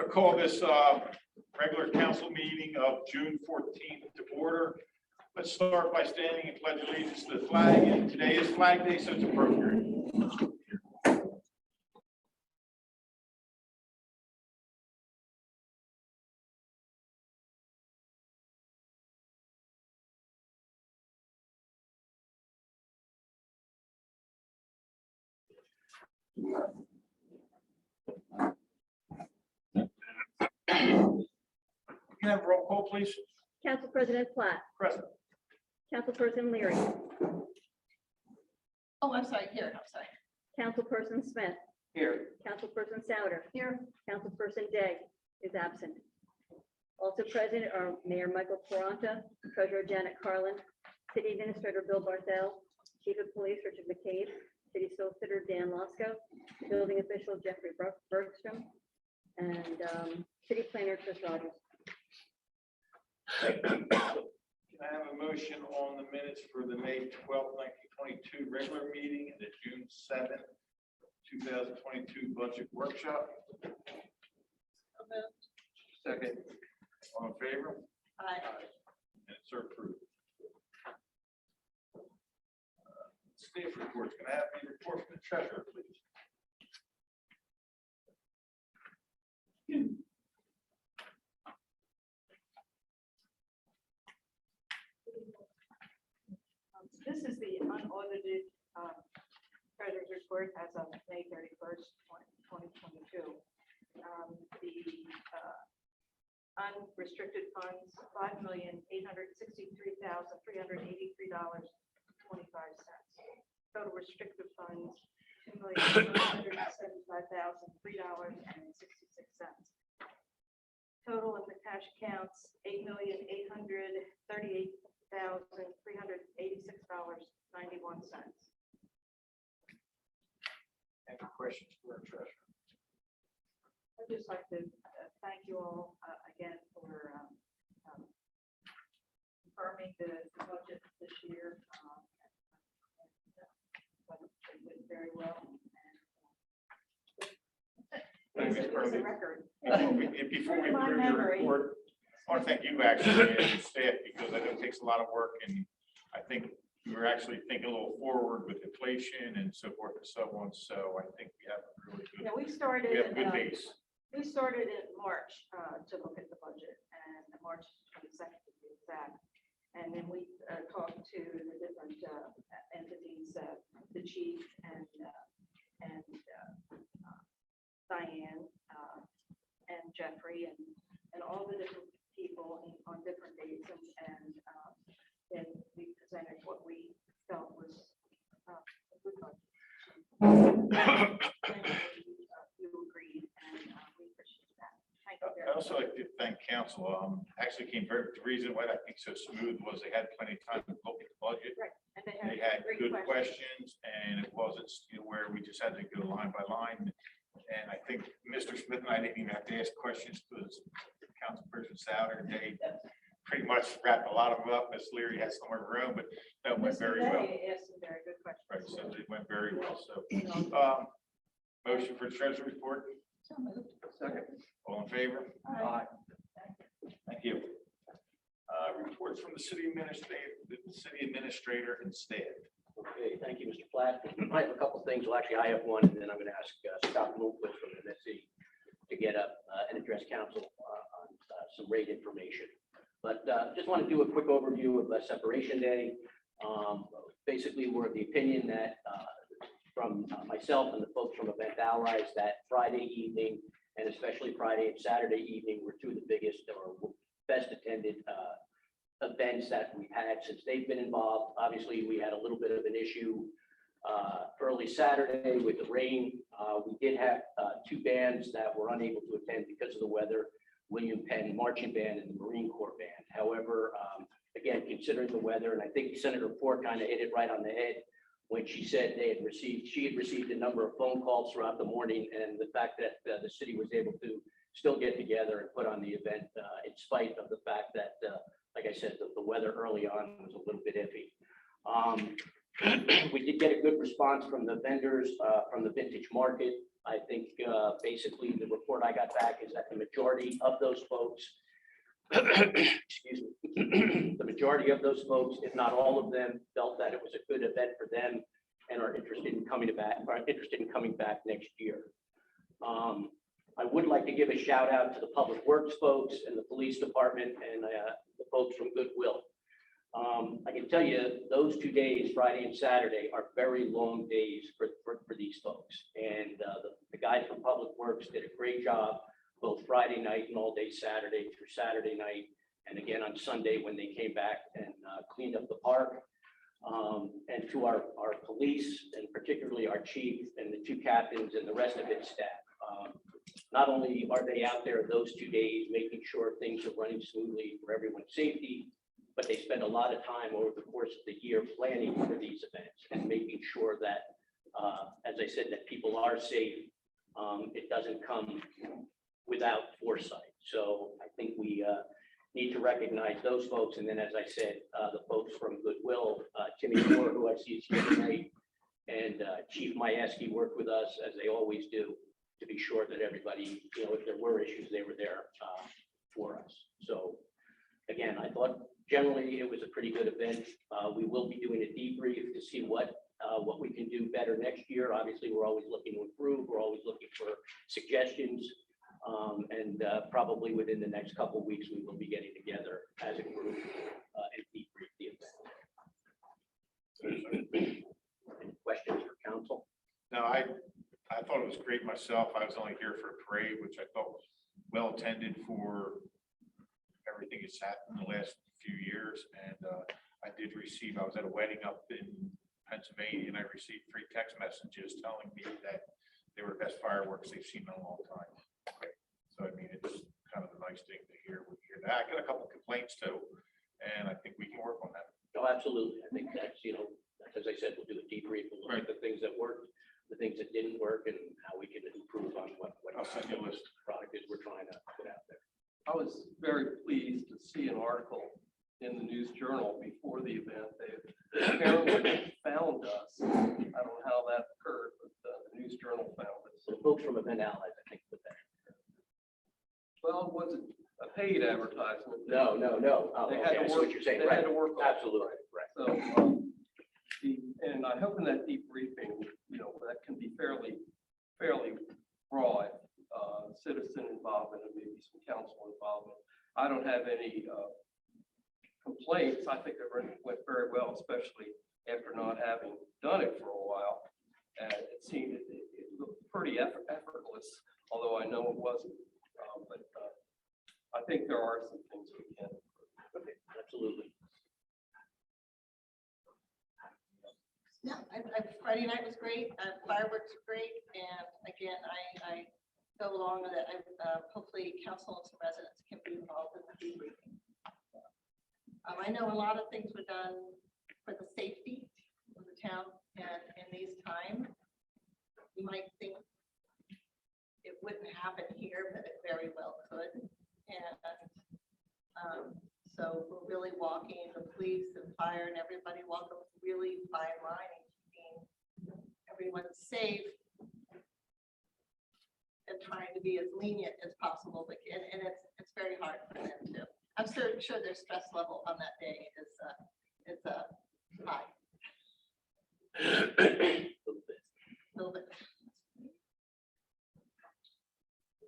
to call this regular council meeting of June 14th to order. Let's start by standing and pledge allegiance to the flag. And today is Flag Day, so it's appropriate. Can I have a roll call, please? Council President Platt, Present. Councilperson Leary, Oh, I'm sorry, here, I'm sorry. Councilperson Smith, Here. Councilperson Souter, Here, Councilperson Day is absent. Also present are Mayor Michael Quaranta, Treasurer Janet Carlin, City Administrator Bill Barthel, Chief of Police Richard McCabe, City Solicitor Dan Losco, Building Official Jeffrey Bergstrom, and City Planner Chris Rogers. Can I have a motion on the minutes for the May 12th, 1922 regular meeting and the June 7th, 2022 budget workshop? Second. All in favor? aye. Minutes are approved. Staff reports. Can I have the report from the treasurer, please? This is the unaudited treasurer's report as of May 31st, 2022. The unrestricted funds, $5,863,383.25. Total restricted funds, $2,175,003.66. Total in the cash accounts, $8,838,386.91. Any questions for our treasurer? I'd just like to thank you all again for confirming the budget this year. But it went very well. Thank you, It's a Kirby. record. Before we My approve your memory. report, I want to thank you actually and your staff, because I know it takes a lot of work, and I think we were actually thinking a little forward with inflation and so forth and so on. So I think we have a really good, Yeah, we we started. have a good base. We started in March to look at the budget, and March 22nd to be exact. And then we talked to the different entities, the chief and Diane and Jeffrey and all the different people on different dates, and then we presented what we felt was a good budget. You agreed, and we appreciate that. Thank you very I much. also like to thank council. Actually came very, the reason why that thing so smooth was they had plenty of time to look at the budget. Right, and They had great good questions, and it wasn't, where we just had to go line by line. And I think Mr. Smith and I didn't even have to ask questions because Councilperson Souter and they pretty much wrapped a lot of them up. Ms. Leary had some of her own, but that went very well. Asked some very good questions. Right, so it went very well. So, motion for treasury report. Second. All in favor? Aye. Thank you. Reports from the city administrator and staff. Okay, thank you, Mr. Platt. I have a couple things. Well, actually, I have one, and then I'm going to ask Scott Moquist from the MSC to get up and address council on some rate information. But just want to do a quick overview of Separation Day. Basically, we're of the opinion that from myself and the folks from Event Allies that Friday evening, and especially Friday and Saturday evening, were two of the biggest or best attended events that we've had since they've been involved. Obviously, we had a little bit of an issue early Saturday with the rain. We did have two bands that were unable to attend because of the weather, William Penn Marching Band and the Marine Corps Band. However, again, considering the weather, and I think Senator Ford kind of hit it right on the head when she said she had received a number of phone calls throughout the morning, and the fact that the city was able to still get together and put on the event in spite of the fact that, like I said, the weather early on was a little bit iffy. We did get a good response from the vendors, from the vintage market. I think basically the report I got back is that the majority of those folks, excuse me, the majority of those folks, if not all of them, felt that it was a good event for them and are interested in coming back next year. I would like to give a shout out to the Public Works folks and the police department and the folks from Goodwill. I can tell you those 2 days, Friday and Saturday, are very long days for these folks. And the guys from Public Works did a great job, both Friday night and all day Saturday through Saturday night. And again on Sunday when they came back and cleaned up the park. And to our police and particularly our chief and the 2 captains and the rest of its staff. Not only are they out there those 2 days making sure things are running smoothly for everyone's safety, but they spend a lot of time over the course of the year planning for these events and making sure that, as I said, that people are safe. It doesn't come without foresight. So I think we need to recognize those folks. And then, as I said, the folks from Goodwill, Timmy Moore, who I see is here tonight, and Chief Majewski worked with us, as they always do, to be sure that everybody, if there were issues, they were there for us. So again, I thought generally it was a pretty good event. We will be doing a debrief to see what we can do better next year. Obviously, we're always looking to improve. We're always looking for suggestions. And probably within the next couple of weeks, we will be getting together as a group and debrief the event. Any questions for council? No, I thought it was great myself. I was only here for a parade, which I thought was well attended for everything that's happened in the last few years. And I was at a wedding up in Pennsylvania, and I received 3 text messages telling me that they were the best fireworks they've seen in a long time. So I mean, it's kind of a nice thing to hear. We hear that. I got a couple of complaints too, and I think we can work on that. No, absolutely. I think that's, as I said, we'll do a debrief and look at the things that worked, the things that didn't work, and how we can improve on what I'll send you a list. product is we're trying to put out there. I was very pleased to see an article in the News Journal before the event. They apparently found us. I don't know how that occurred, but the News Journal found us. So the folks from Event Allies, I think, put that. Well, it wasn't a paid advertisement. No. Oh, They okay, had I to see work. what you're saying. They Right. had to work on it. Absolutely. Right. So, and I hope in that debriefing, that can be fairly broad, citizen involvement and maybe some council involvement. I don't have any complaints. I think it went very well, especially after not having done it for a while. And it seemed it looked pretty effortless, although I know it wasn't. But I think there are some things we can. Okay, absolutely. Yeah, Friday night was great. Fireworks were great. And again, I go along with it. Hopefully council and some residents can be involved in the debriefing. I know a lot of things were done for the safety of the town, and in these times, you might think it wouldn't happen here, but it very well could. And so we're really walking, the police and fire and everybody walk a really fine line and keeping everyone safe and trying to be as lenient as possible. But and it's very hard for them to. I'm sure their stress level on that day is high. A little bit.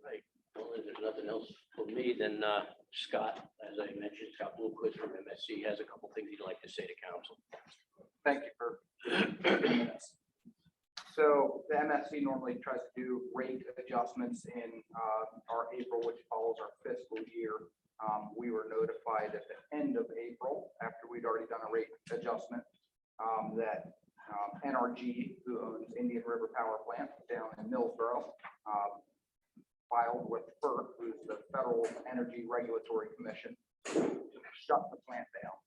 Right. Well, if there's nothing else for me, then Scott, as I mentioned, Scott Bloomquist from MSC has a couple things he'd like to say to council. Thank you for giving me this. So the MSC normally tries to do rate adjustments in our April, which follows our fiscal year. We were notified at the end of April, after we'd already done a rate adjustment, that NRG, who owns Indian River Power Plant down in Millsboro, filed with FERC, who's the Federal Energy Regulatory Commission, to shut the plant down.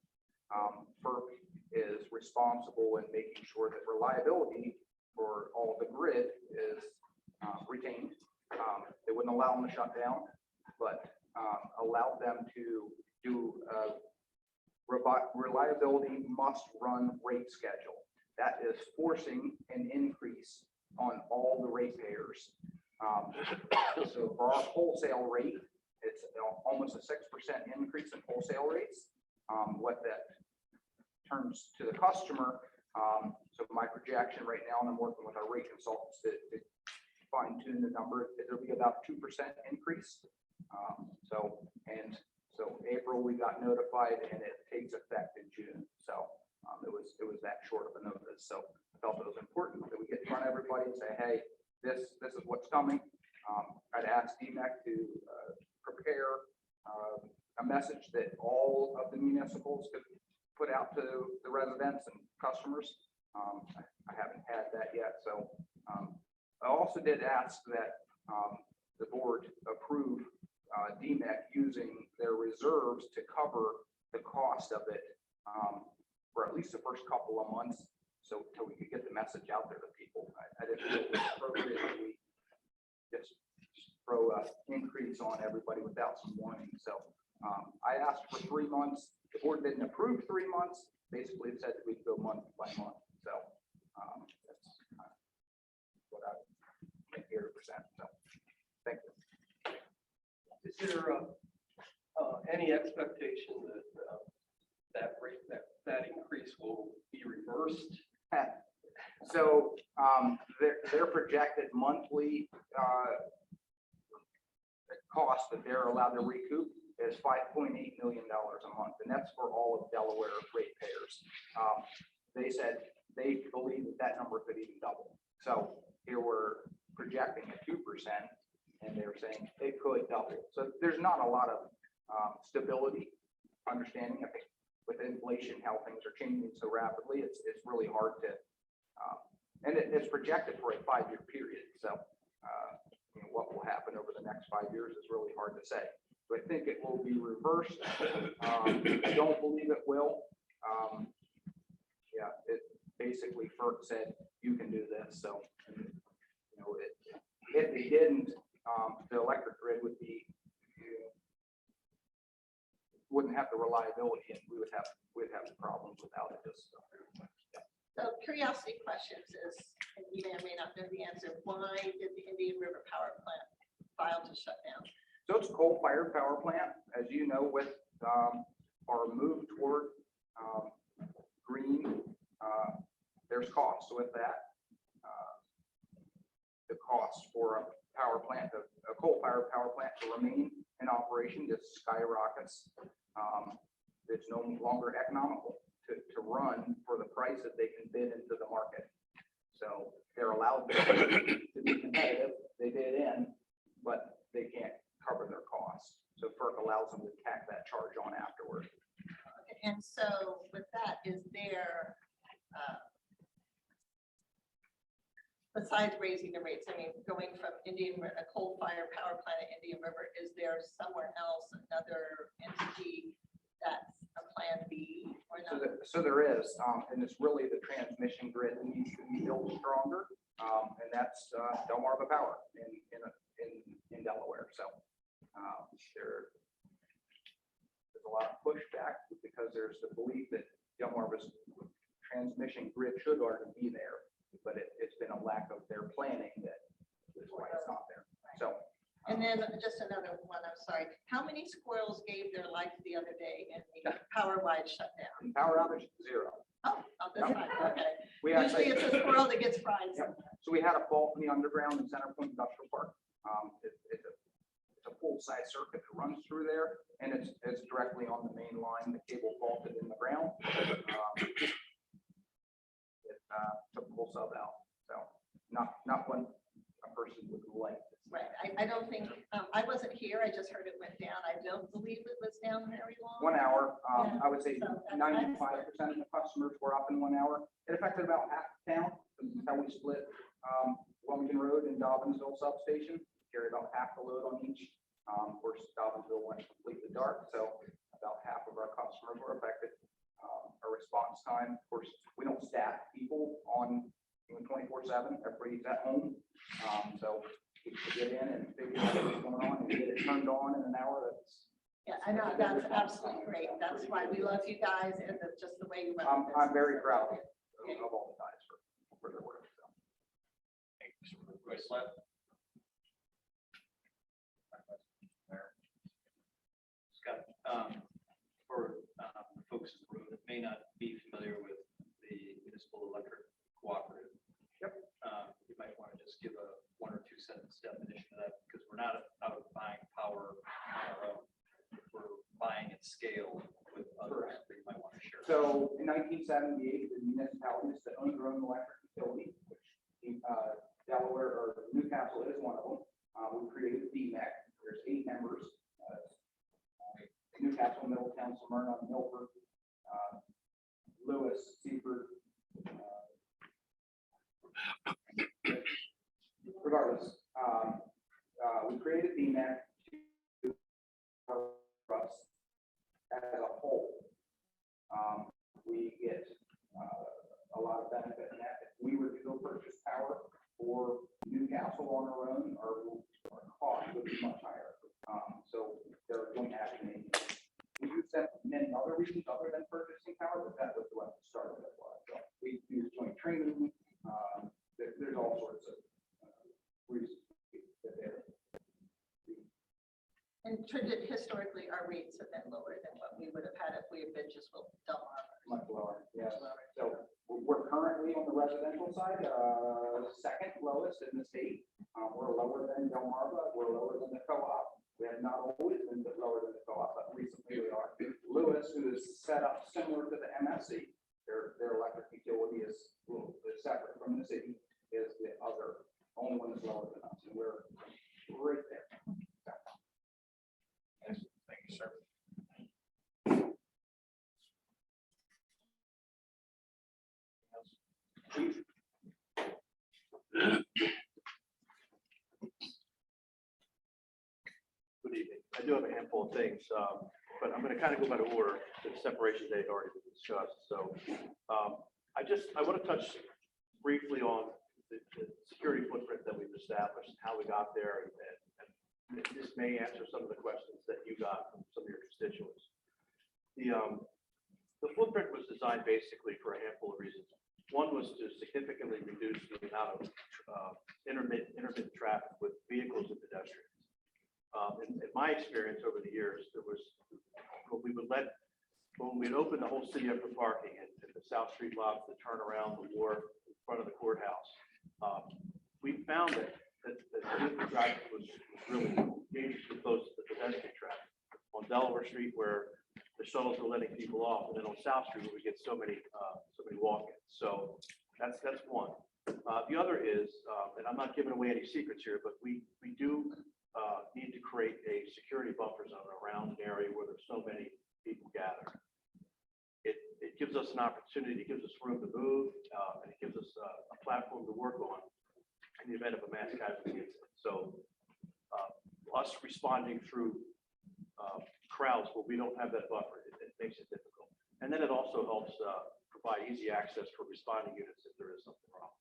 FERC is responsible in making sure that reliability for all the grid is retained. They wouldn't allow them to shut down, but allowed them to do a reliability must run rate schedule. that is forcing an increase on all the ratepayers. So for our wholesale rate, it's almost a 6% increase in wholesale rates. What that turns to the customer, so my projection right now, and I'm working with our rate consultants to fine tune the number, it'll be about 2% increase. So April, we got notified and it takes effect in June. So it was that short of a notice. So I felt it was important that we get in front of everybody and say, hey, this is what's coming. I'd ask DMEC to prepare a message that all of the municipals could put out to the residents and customers. I haven't had that yet. So I also did ask that the board approve DMEC using their reserves to cover the cost of it for at least the first couple of months, so until we could get the message out there to people. I didn't feel it was appropriate that we just throw an increase on everybody without some warning. So I asked for 3 months. The board didn't approve 3 months. Basically, it said that we could go month by month. So that's what I think here percent. So thank you. Is there any expectation that that increase will be reversed? So their projected monthly cost that they're allowed to recoup is $5.8 million a month, and that's for all of Delaware ratepayers. They said they believe that number could even double. So here we're projecting at 2%, and they're saying it could double. So there's not a lot of stability, understanding. I think with inflation, how things are changing so rapidly, it's really hard to, and it's projected for a 5-year period. So what will happen over the next 5 years is really hard to say. So I think it will be reversed. I don't believe it will. Yeah, it basically FERC said you can do this. So if they didn't, the electric grid would be, wouldn't have the reliability, and we'd have problems without it. So curiosity questions is, and you may or may not know the answer, why did the Indian River Power Plant file to shut down? So it's a coal-fired power plant, as you know, with our move toward green. There's costs with that. The cost for a power plant, a coal-fired power plant, to remain in operation just skyrockets. It's no longer economical to run for the price that they can bid into the market. So they're allowed to be competitive. They bid in, but they can't cover their costs. So FERC allows them to tack that charge on afterward. And so with that, is there, besides raising the rates, I mean, going from a coal-fired power plant at Indian River, is there somewhere else, another entity that's a plan B or not? So there is, and it's really the transmission grid that needs to be built stronger, and that's Delmarva Power in Delaware. So there's a lot of pushback because there's the belief that Delmarva's transmission grid should already be there, but it's been a lack of their planning that is why it's not there. So. And then just another one, I'm sorry. How many squirrels gave their life the other day in the power-wide shutdown? Power outage, 0. Oh, that's fine, okay. We Usually actually, it's a squirrel that gets fried. Yep. So we had a fault in the underground in Center Point Industrial Park. It's a full-size circuit that runs through there, and it's directly on the main line. The cable faulted in the ground. It took the whole sub out. So not one a person would like. Right, I don't think, I wasn't here, I just heard it went down. I don't believe it was down very long. 1 hour. Yeah. I would say So that's 95% of the customers were up in 1 hour. It affected about half the town. This is how we split Wilmington Road and Dobbinsville substation. Carried about half the load on each. Of course, Dobbinsville went completely dark, so about half of our customers were affected. Our response time, of course, we don't staff people on 24/7. Everybody's at home, so we get in and figure out what's going on and get it turned on in an hour. Yeah, I know, that's absolutely great. That's why we love you guys and just the way you run. I'm very proud of of all the guys for their work. So. Thank you, Mr. Regualr. Scott, for folks in the room that may not be familiar with the municipal electric cooperative. Yep. You might want to just give a 1 or 2 sentence definition of that, because we're not out of buying power on our own. We're buying at scale with others that you might want to share. So in 1978, the municipalities that owned their own electric utility, which Delaware or Newcastle is one of them, we created DMEC. There's 8 members. Newcastle, Middletown, Smyrna, Milford, Lewis, Seaford. Regardless, we created DMEC to help us as a whole. We get a lot of benefit in that. If we were to go purchase power for Newcastle on our own, our cost would be much higher. So they're going to have to make. We use them for many other reasons other than purchasing power, but that was what started it was. So we use joint training. There's all sorts of reasons that they're. And historically, our rates have been lower than what we would have had if we had been just with Delmarva. Much lower, yes. So we're currently on the residential side, second lowest in the state. We're lower than Delmarva, we're lower than the co-op. We have not always been lower than the co-op, but recently we are. Lewis, who is set up similar to the MSC, their electric utility is separate from the city, is the only one that's lower than us, and we're right there. Yes, thank you, sir. Good evening. I do have a handful of things, but I'm going to kind of go by the order. The separation date already been discussed. So I want to touch briefly on the security footprint that we've established, and how we got there, and this may answer some of the questions that you got from some of your constituents. The footprint was designed basically for a handful of reasons. One was to significantly reduce the amount of intermittent traffic with vehicles and pedestrians. In my experience over the years, there was when we'd open the whole city up for parking and the South Street lot, the turnaround, the wharf in front of the courthouse, we found that the traffic was really dangerously close to the pedestrian traffic on Delaware Street, where the shuttles were letting people off, and then on South Street where we get so many walk-ins. So that's one. The other is, and I'm not giving away any secrets here, but we do need to create a security buffer zone around an area where there's so many people gathered. It gives us an opportunity, it gives us room to move, and it gives us a platform to work on in the event of a mass casualty incident. So us responding through crowds where we don't have that buffer, it makes it difficult. And then it also helps provide easy access for responding units if there is something wrong.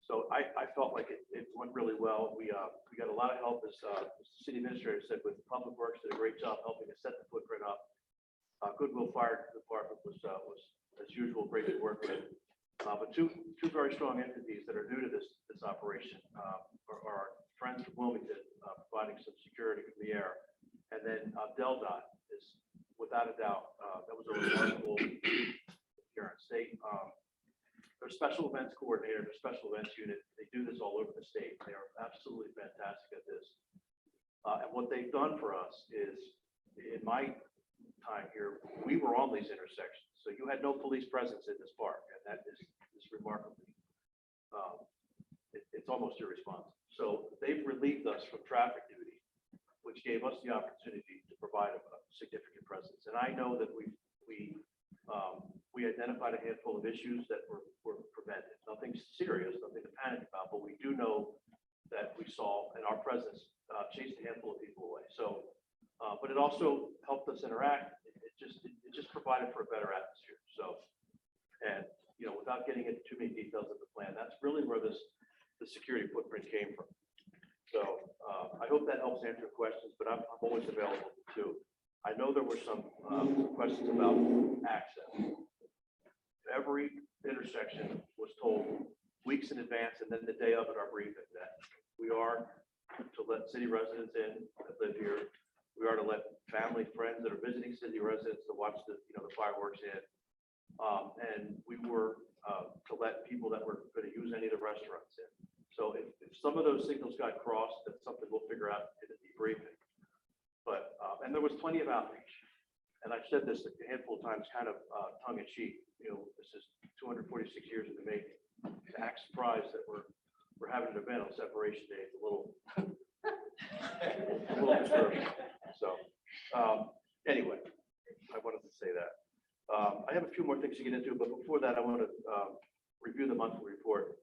So I felt like it went really well. We got a lot of help, as the city administrator said, with Public Works did a great job helping us set the footprint up. Goodwill Fire Department was as usual, great to work with. But two very strong entities that are new to this operation are our friends from Wilmington, providing some security from the air. And then DelDOT is, without a doubt, that was a remarkable appearance. Their special events coordinator, their special events unit, they do this all over the state. They are absolutely fantastic at this. And what they've done for us is, in my time here, we were on these intersections. So you had no police presence in this park, and that is remarkably, it's almost irresponsible. So they've relieved us from traffic duty, which gave us the opportunity to provide a significant presence. And I know that we identified a handful of issues that were prevented. Nothing serious, nothing to panic about, but we do know that we saw, and our presence chased a handful of people away. So, but it also helped us interact. It just provided for a better atmosphere. So, and without getting into too many details of the plan, that's really where the security footprint came from. So I hope that helps answer questions, but I'm always available too. I know there were some questions about access. Every intersection was told weeks in advance and then the day of at our briefing that we are to let city residents in that live here. We are to let family, friends that are visiting city residents to watch the fireworks in. And we were to let people that were going to use any of the restaurants in. So if some of those signals got crossed, that's something we'll figure out in the debriefing. But, and there was plenty of outreach. And I've said this a handful of times, kind of tongue in cheek, this is 246 years in the making. To act surprised that we're having an event on Separation Day is a little disturbing. So, anyway, I wanted to say that. I have a few more things to get into, but before that, I want to review the monthly report.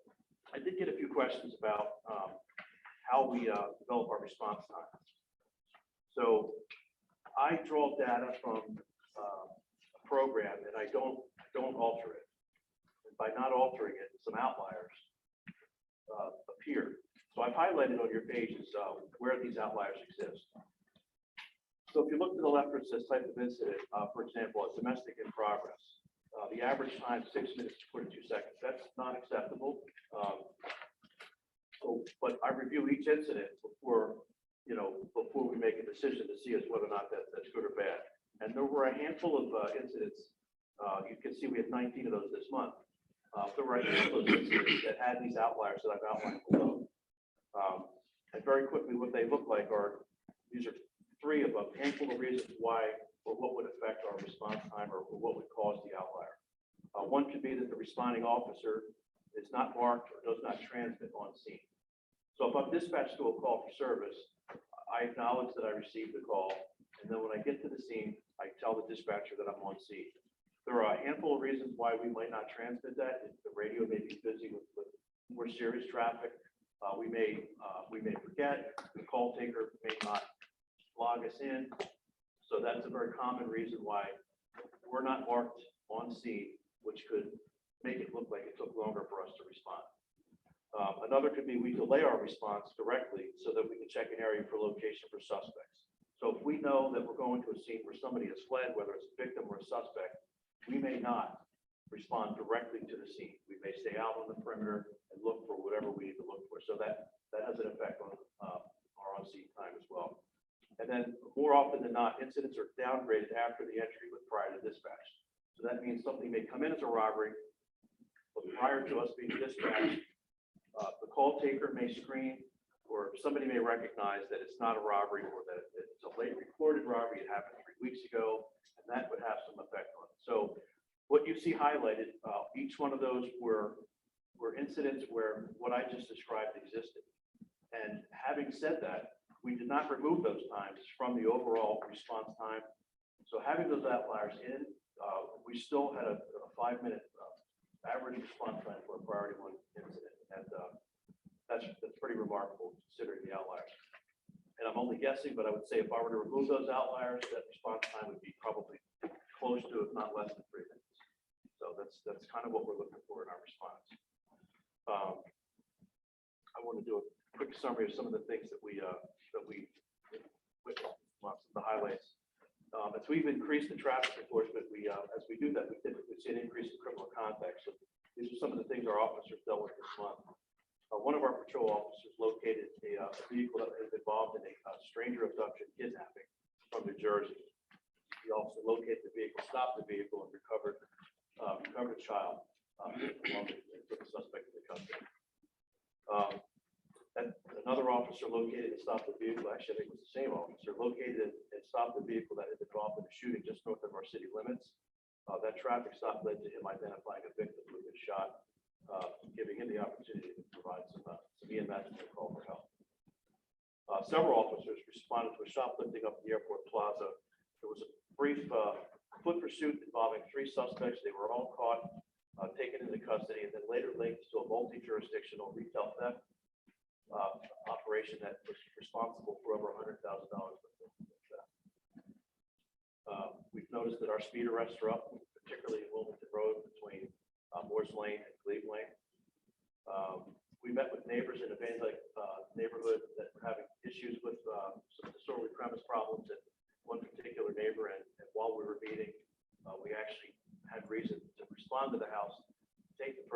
I did get a few questions about how we develop our response times. So I draw data from a program and I don't alter it. And by not altering it, some outliers appear. So I've highlighted on your pages where these outliers exist. So if you look to the left where it says type of incident, for example, a domestic in progress, the average time 6 minutes to 42 seconds. That's not acceptable. But I review each incident before we make a decision to see as whether or not that's good or bad. And there were a handful of incidents. You can see we have 19 of those this month. There were a handful of incidents that had these outliers that I've outlined below. And very quickly, what they look like are, these are three of a handful of reasons why or what would affect our response time or what would cause the outlier. One could be that the responding officer is not marked or does not transmit on scene. So if I'm dispatched to a call for service, I acknowledge that I received the call, and then when I get to the scene, I tell the dispatcher that I'm on scene. There are a handful of reasons why we might not transmit that. The radio may be busy with more serious traffic. We may forget. The call taker may not log us in. So that's a very common reason why we're not marked on scene, which could make it look like it took longer for us to respond. Another could be we delay our response directly so that we can check an area for location for suspects. So if we know that we're going to a scene where somebody has fled, whether it's a victim or a suspect, we may not respond directly to the scene. We may stay out on the perimeter and look for whatever we need to look for. So that has an effect on our on-scene time as well. And then more often than not, incidents are downgraded after the entry with prior to dispatch. So that means something may come in as a robbery, but prior to us being dispatched, the call taker may screen, or somebody may recognize that it's not a robbery or that it's a late reported robbery. It happened 3 weeks ago, and that would have some effect on it. So what you see highlighted, each one of those were incidents where what I just described existed. And having said that, we did not remove those times from the overall response time. So having those outliers in, we still had a 5-minute average response time for a priority 1 incident. And that's pretty remarkable considering the outliers. And I'm only guessing, but I would say if I were to remove those outliers, that response time would be probably close to, if not less than 3 minutes. So that's kind of what we're looking for in our response. I want to do a quick summary of some of the things that we the highlights. As we've increased the traffic enforcement, as we do that, we typically see an increase in criminal context. So these are some of the things our officers dealt with this month. One of our patrol officers located a vehicle that was involved in a stranger abduction kidnapping from New Jersey. He also located the vehicle, stopped the vehicle, and recovered a child along with the suspect in the custody. And another officer located and stopped the vehicle. Actually, I think it was the same officer located and stopped the vehicle that had been involved in a shooting just north of our city limits. That traffic stop led to him identifying a victim who had been shot, giving him the opportunity to provide some EMS and call for help. Several officers responded to a shoplifting up at the airport plaza. There was a brief foot pursuit involving 3 suspects. They were all caught, taken into custody, and then later linked to a multi-jurisdictional retail theft operation that was responsible for over $100,000 worth of theft. We've noticed that our speed arrests are up, particularly in Wilmington Road between Moore's Lane and Glebe Lane. We met with neighbors in a Van Dyke neighborhood that were having issues with some disorderly premise problems at one particular neighbor. And while we were meeting, we actually had reason to respond to the house,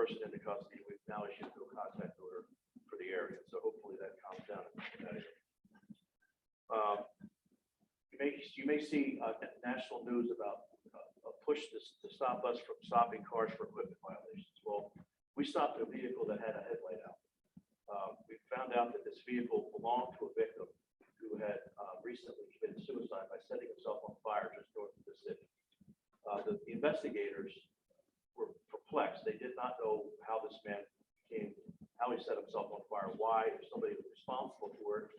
person into custody. We've now issued no contact order for the area, so hopefully that calms down in that area. You may see national news about a push to stop us from stopping cars for equipment violations. Well, we stopped a vehicle that had a headlight out. We found out that this vehicle belonged to a victim who had recently committed suicide by setting himself on fire just north of the city. The investigators were perplexed. They did not know how this man how he set himself on fire, why, if somebody was responsible for it.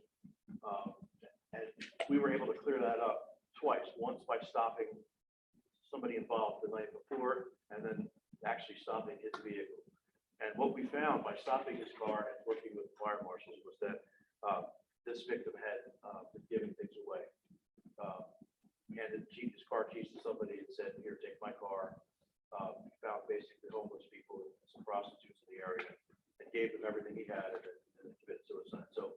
And we were able to clear that up twice, once by stopping somebody involved the night before, and then actually stopping his vehicle. And what we found by stopping his car and working with fire marshals was that this victim had been giving things away. Handed his car keys to somebody and said, "Here, take my car." We found basically homeless people, some prostitutes in the area, and gave them everything he had, and then committed suicide. So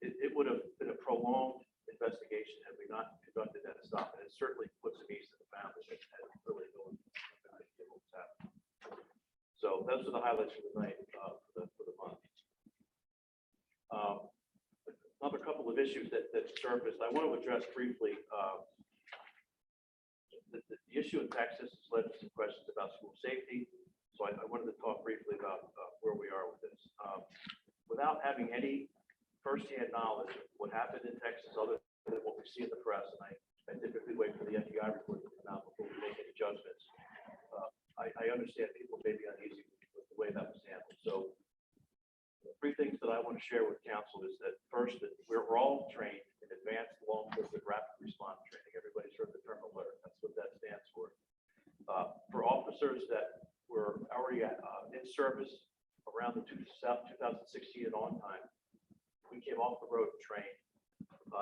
it would have been a prolonged investigation had we not conducted that stop, and it certainly puts some ease to the family that had really no idea what was happening. So those are the highlights for the night, for the month. Another couple of issues that surfaced, I want to address briefly. The issue in Texas has led to some questions about school safety, so I wanted to talk briefly about where we are with this. Without having any firsthand knowledge of what happened in Texas, other than what we see in the press, and I typically wait for the FBI report to come out before we make any judgments. I understand people may be uneasy with the way that was handled. So the three things that I want to share with council is that first, that we're all trained in advanced law enforcement rapid response training. Everybody's heard the term alert. That's what that stands for. For officers that were already in service around the 2016 and on time, we came off the road and trained.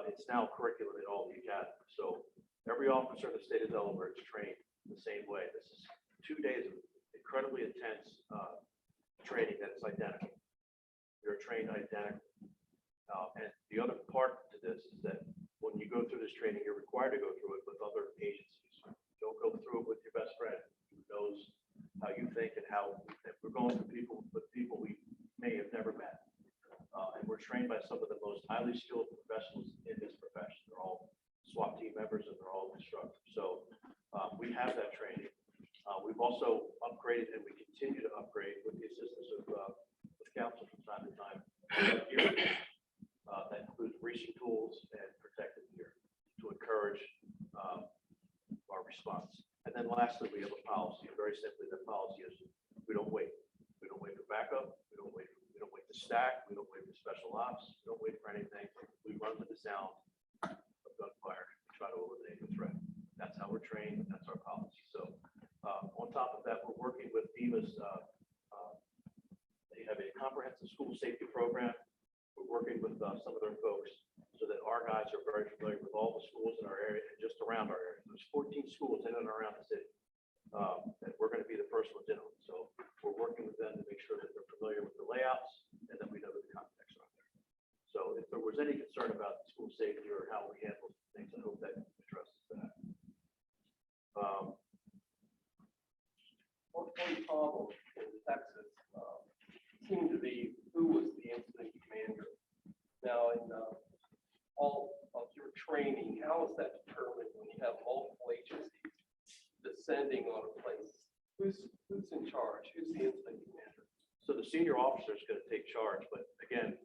It's now curriculum in all the academies. So every officer in the state of Delaware is trained the same way. This is 2 days of incredibly intense training that is identical. You're trained identical. And the other part to this is that when you go through this training, you're required to go through it with other agencies. Don't go through it with your best friend who knows how you think and how we're going with people we may have never met. And we're trained by some of the most highly skilled professionals in this profession. They're all SWAT team members and they're all instructors. So we have that training. We've also upgraded and we continue to upgrade with the assistance of council from time to time. That includes breaching tools and protective gear to encourage our response. And then lastly, we have a policy. And very simply, that policy is we don't wait. We don't wait for backup. We don't wait to stack. We don't wait for special ops. We don't wait for anything. We run to the sound of gunfire to try to eliminate the threat. That's how we're trained. That's our policy. So on top of that, we're working with FEMA's. They have a comprehensive school safety program. We're working with some of their folks so that our guys are very familiar with all the schools in our area and just around our area. There's 14 schools in and around the city. And we're going to be the first ones in them. So we're working with them to make sure that they're familiar with the layouts and that we know the context around there. So if there was any concern about school safety or how we handle things, I hope that addresses that. One problem in Texas seemed to be who was the incident commander. Now, in all of your training, how is that determined when you have multiple agencies descending on a place? Who's in charge? Who's the incident commander? So the senior officer is going to take charge, but again,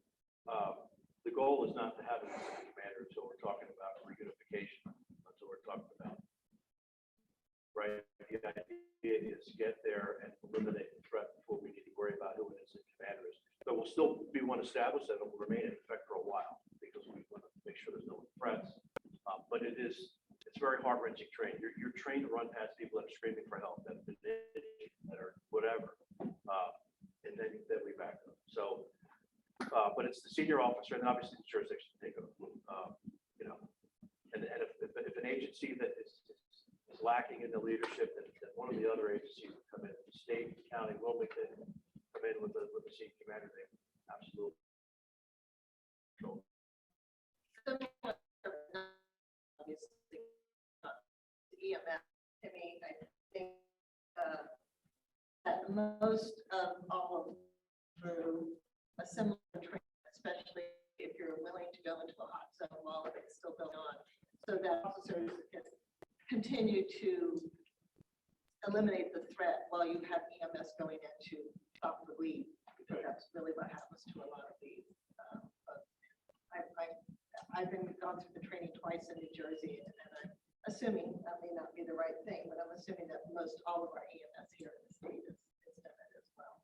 the goal is not to have an incident commander until we're talking about reunification, until we're talking about, right? The idea is get there and eliminate the threat before we need to worry about who an incident commander is. There will still be one established that will remain in effect for a while because we want to make sure there's no threats. But it's very heart-wrenching training. You're trained to run past people that are screaming for help, that are whatever, and then we back up. So, but it's the senior officer and obviously the jurisdiction to take over. And if an agency that is lacking in the leadership, then one of the other agencies will come in, the state, county, Wilmington, come in with the senior commander, they absolutely. Obviously, EMS. I mean, I think that most of all of them through a similar training, especially if you're willing to go into a hot zone while it's still going on, so that officers can continue to eliminate the threat while you have EMS going in to stop the bleed, because that's really what happens to a lot of these. I've been gone through the training twice in New Jersey, and I'm assuming, that may not be the right thing, but I'm assuming that most all of our EMS here in the state is done it as well.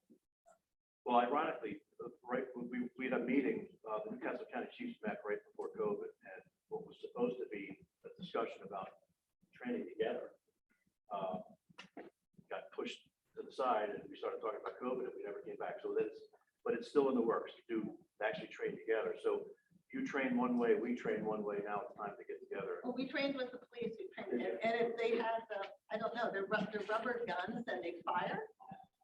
Well, ironically, right, we had a meeting, the Newcastle County Chiefs met right before COVID, and what was supposed to be a discussion about training together got pushed to the side, and we started talking about COVID, and we never came back. So but it's still in the works to actually train together. So you train one way, we train one way. Now it's time to get together. Well, we trained with the police, and if they had, I don't know, they're rubber guns and they fire.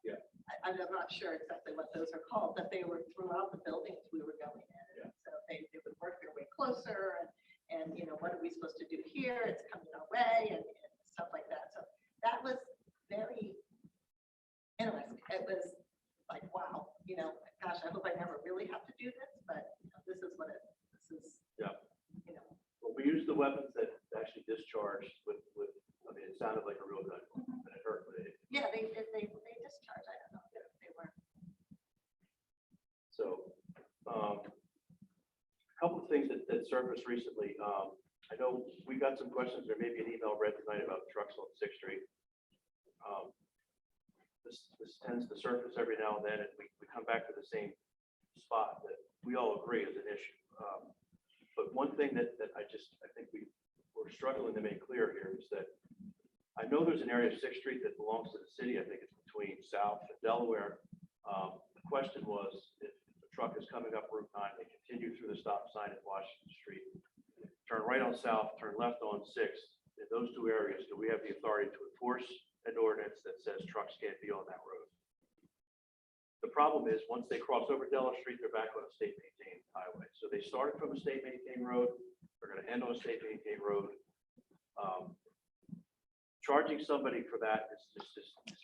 Yeah. I'm not sure exactly what those are called, but they were throughout the buildings we were going in. Yeah. So they would work their way closer and, you know, what are we supposed to do here? It's coming our way and stuff like that. So that was very interesting. It was like, wow, you know, gosh, I hope I never really have to do this, but you know, this is, Yeah. you know. Well, we used the weapons that actually discharged with, I mean, it sounded like a real gun, and it hurt, but it. Yeah, they discharged. I don't know if they were. So, a couple of things that surfaced recently. I know we got some questions, there may be an email read tonight about trucks on 6th Street. This tends to surface every now and then, and we come back to the same spot that we all agree is an issue. But one thing that I think we're struggling to make clear here is that I know there's an area of 6th Street that belongs to the city. I think it's between South and Delaware. The question was, if the truck is coming up Route 9, they continue through the stop sign at Washington Street, turn right on South, turn left on 6th. In those two areas, do we have the authority to enforce an ordinance that says trucks can't be on that road? The problem is, once they cross over Delaware Street, they're back on a state maintained highway. So they started from a state maintained road, they're going to end on a state maintained road. Charging somebody for that is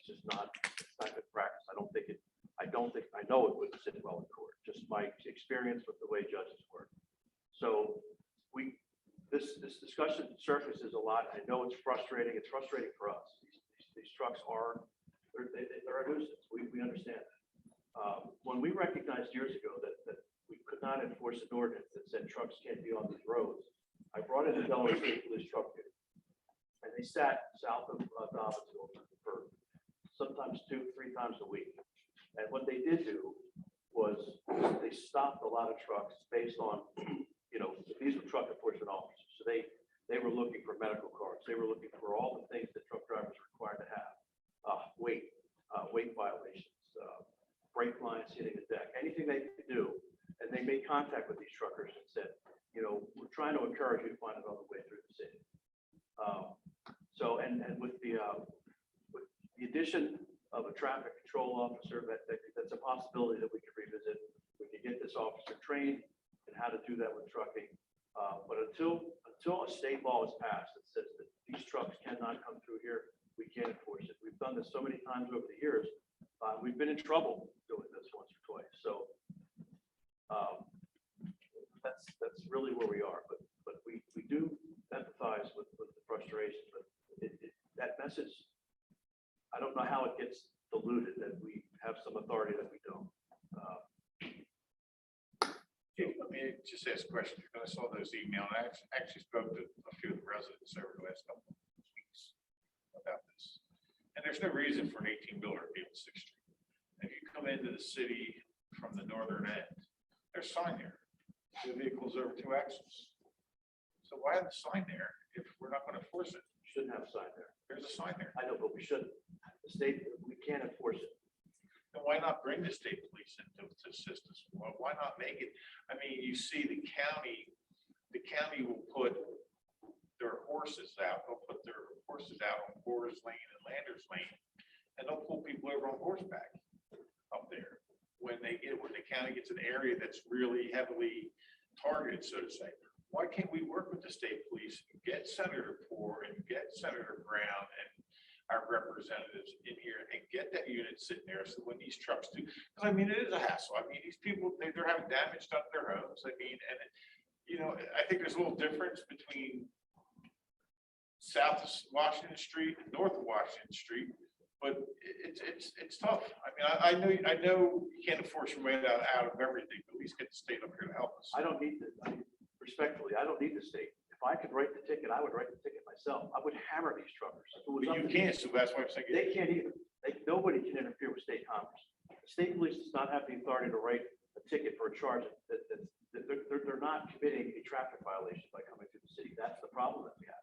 just not good practice. I know it wouldn't sit well in court, just my experience with the way judges work. So this discussion surfaces a lot. I know it's frustrating. It's frustrating for us. These trucks are a nuisance. We understand that. When we recognized years ago that we could not enforce an ordinance that said trucks can't be on these roads, I brought in the Delaware State Police truck unit, and they sat south of Dobbsville for sometimes 2-3 times a week. And what they did do was they stopped a lot of trucks based on, you know, these were truck enforcement officers. So they were looking for medical cards. They were looking for all the things that truck drivers are required to have. Weight violations, brake lines hitting the deck, anything they could do. And they made contact with these truckers and said, you know, we're trying to encourage you to find another way through the city. So, and with the addition of a traffic control officer, that's a possibility that we could revisit. We could get this officer trained in how to do that with trucking. But until a state law is passed that says that these trucks cannot come through here, we can't enforce it. We've done this so many times over the years. We've been in trouble doing this once or twice. So that's really where we are. But we do empathize with the frustration. But that message, I don't know how it gets diluted that we have some authority that we don't. Let me just ask a question, because I saw those emails. I actually spoke to a few of the residents over the last couple of weeks about this. And there's no reason for an 18-wheeler to be on 6th Street. If you come into the city from the northern end, there's a sign there. The vehicle's over 2 axles. So why have a sign there if we're not going to enforce it? We shouldn't have a sign there. There's a sign there. I know, but we shouldn't. The state, we can't enforce it. Then why not bring the state police in to assist us? Why not make it? I mean, you see the county will put their horses out. They'll put their horses out on Boris Lane and Landers Lane, and they'll pull people over on horseback up there. When the county gets an area that's really heavily targeted, so to say. Why can't we work with the state police and get Senator Poore and get Senator Brown and our representatives in here and get that unit sitting there. So when these trucks do, because I mean, it is a hassle. I mean, these people, they're having damage done to their homes. I mean, and you know, I think there's a little difference between south of Washington Street and north of Washington Street, but it's tough. I mean, I know you can't enforce your way out of everything, but at least get the state up here to help us. I don't need the, respectfully, I don't need the state. If I could write the ticket, I would write the ticket myself. I would hammer these truckers. If it was But up you to me, can't, so that's why I'm saying. They can't either. Nobody can interfere with state commerce. The state police does not have the authority to write a ticket for a charge that they're not committing a traffic violation by coming through the city. That's the problem that we have.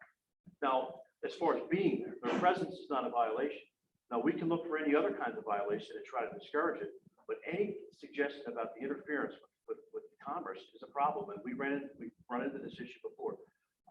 Now, as far as being there, their presence is not a violation. Now, we can look for any other kinds of violation and try to discourage it, but any suggestion about the interference with commerce is a problem, and we've run into this issue before.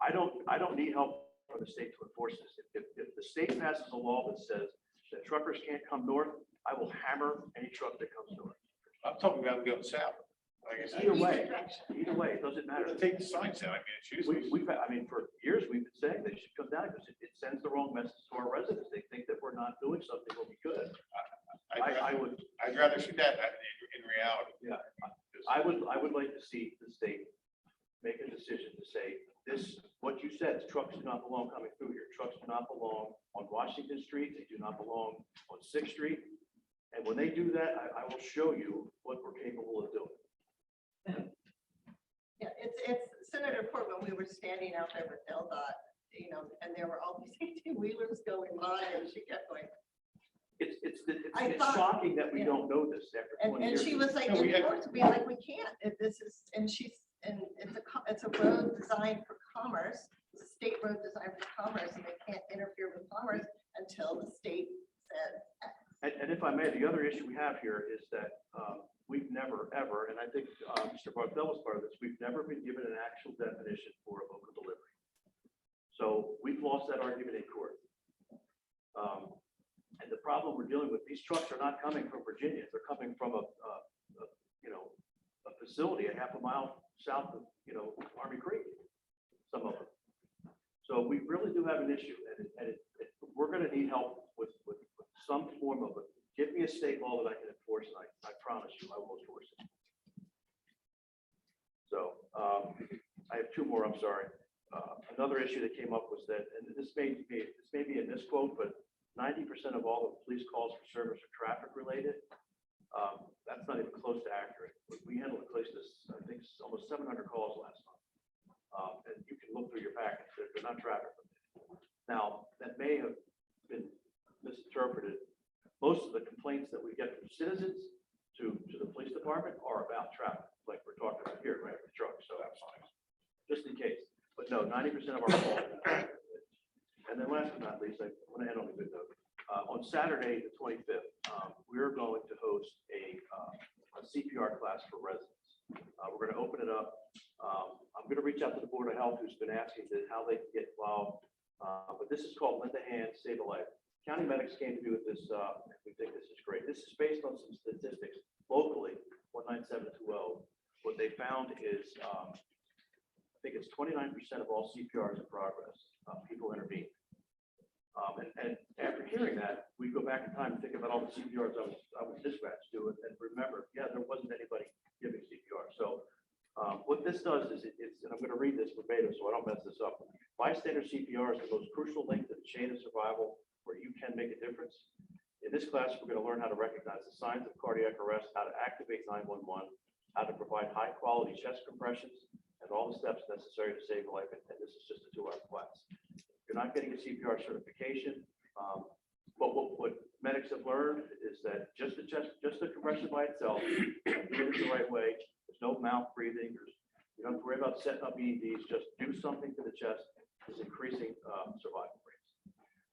I don't need help from the state to enforce this. If the state passes a law that says that truckers can't come north, I will hammer any truck that comes north. I'm talking about going south. Like I said, Either way, it doesn't matter. take the signs down. I mean, it's usually. I mean, for years, we've been saying they should come down because it sends the wrong message to our residents. They think that we're not doing something when we could. I'd rather see that in reality. Yeah, I would like to see the state make a decision to say this, what you said, trucks do not belong coming through here. Trucks do not belong on Washington Street. They do not belong on 6th Street. And when they do that, I will show you what we're capable of doing. Yeah, it's Senator Portman, we were standing out there with LDOT, you know, and there were all these 18-wheelers going by and she kept going. I It's thought- shocking that we yeah. don't know this after 20 And years. she was like, No, we had- enforced, we like, we can't, if this is, and it's a road designed for commerce, it's a state road designed for commerce, and they can't interfere with commerce until the state says X. And if I may, the other issue we have here is that we've never, ever, and I think Mr. Barthel was part of this, we've never been given an actual definition for a local delivery. So we've lost that argument in court. And the problem we're dealing with, these trucks are not coming from Virginia. They're coming from a facility a half a mile south of, Army Creek, some of them. So we really do have an issue, and we're going to need help with some form of it. Give me a state law that I can enforce, and I promise you, I will enforce it. So I have two more, I'm sorry. Another issue that came up was that, and this may be a misquote, but 90% of all the police calls for service are traffic related. That's not even close to accurate. We handled close to, I think, almost 700 calls last month. And you can look through your packets, they're not traffic related. Now, that may have been misinterpreted. Most of the complaints that we get from citizens to the police department are about traffic, like we're talking about here, right, the truck, so that's fine. Just in case, but no, 90% of our calls. And then last but not least, I want to end on a good note. On Saturday, the 25th, we're going to host a CPR class for residents. We're going to open it up. I'm going to reach out to the Board of Health, who's been asking how they can get involved. But this is called Lend a Hand, Save a Life. County medics came to me with this. We think this is great. This is based on some statistics locally, 19720. What they found is, I think it's 29% of all CPRs in progress. People intervene. And after hearing that, we go back in time and think about all the CPRs I was dispatched to, and remember, yeah, there wasn't anybody giving CPR. So what this does is, and I'm going to read this verbatim so I don't mess this up. Bystander CPR is the most crucial link to the chain of survival where you can make a difference. In this class, we're going to learn how to recognize the signs of cardiac arrest, how to activate 911, how to provide high-quality chest compressions, and all the steps necessary to save a life. And this is just a 2-hour class. You're not getting a CPR certification, but what medics have learned is that just the compression by itself, doing it the right way, there's no mouth breathing, you don't have to worry about setting up EEDs, just do something to the chest is increasing survival rates.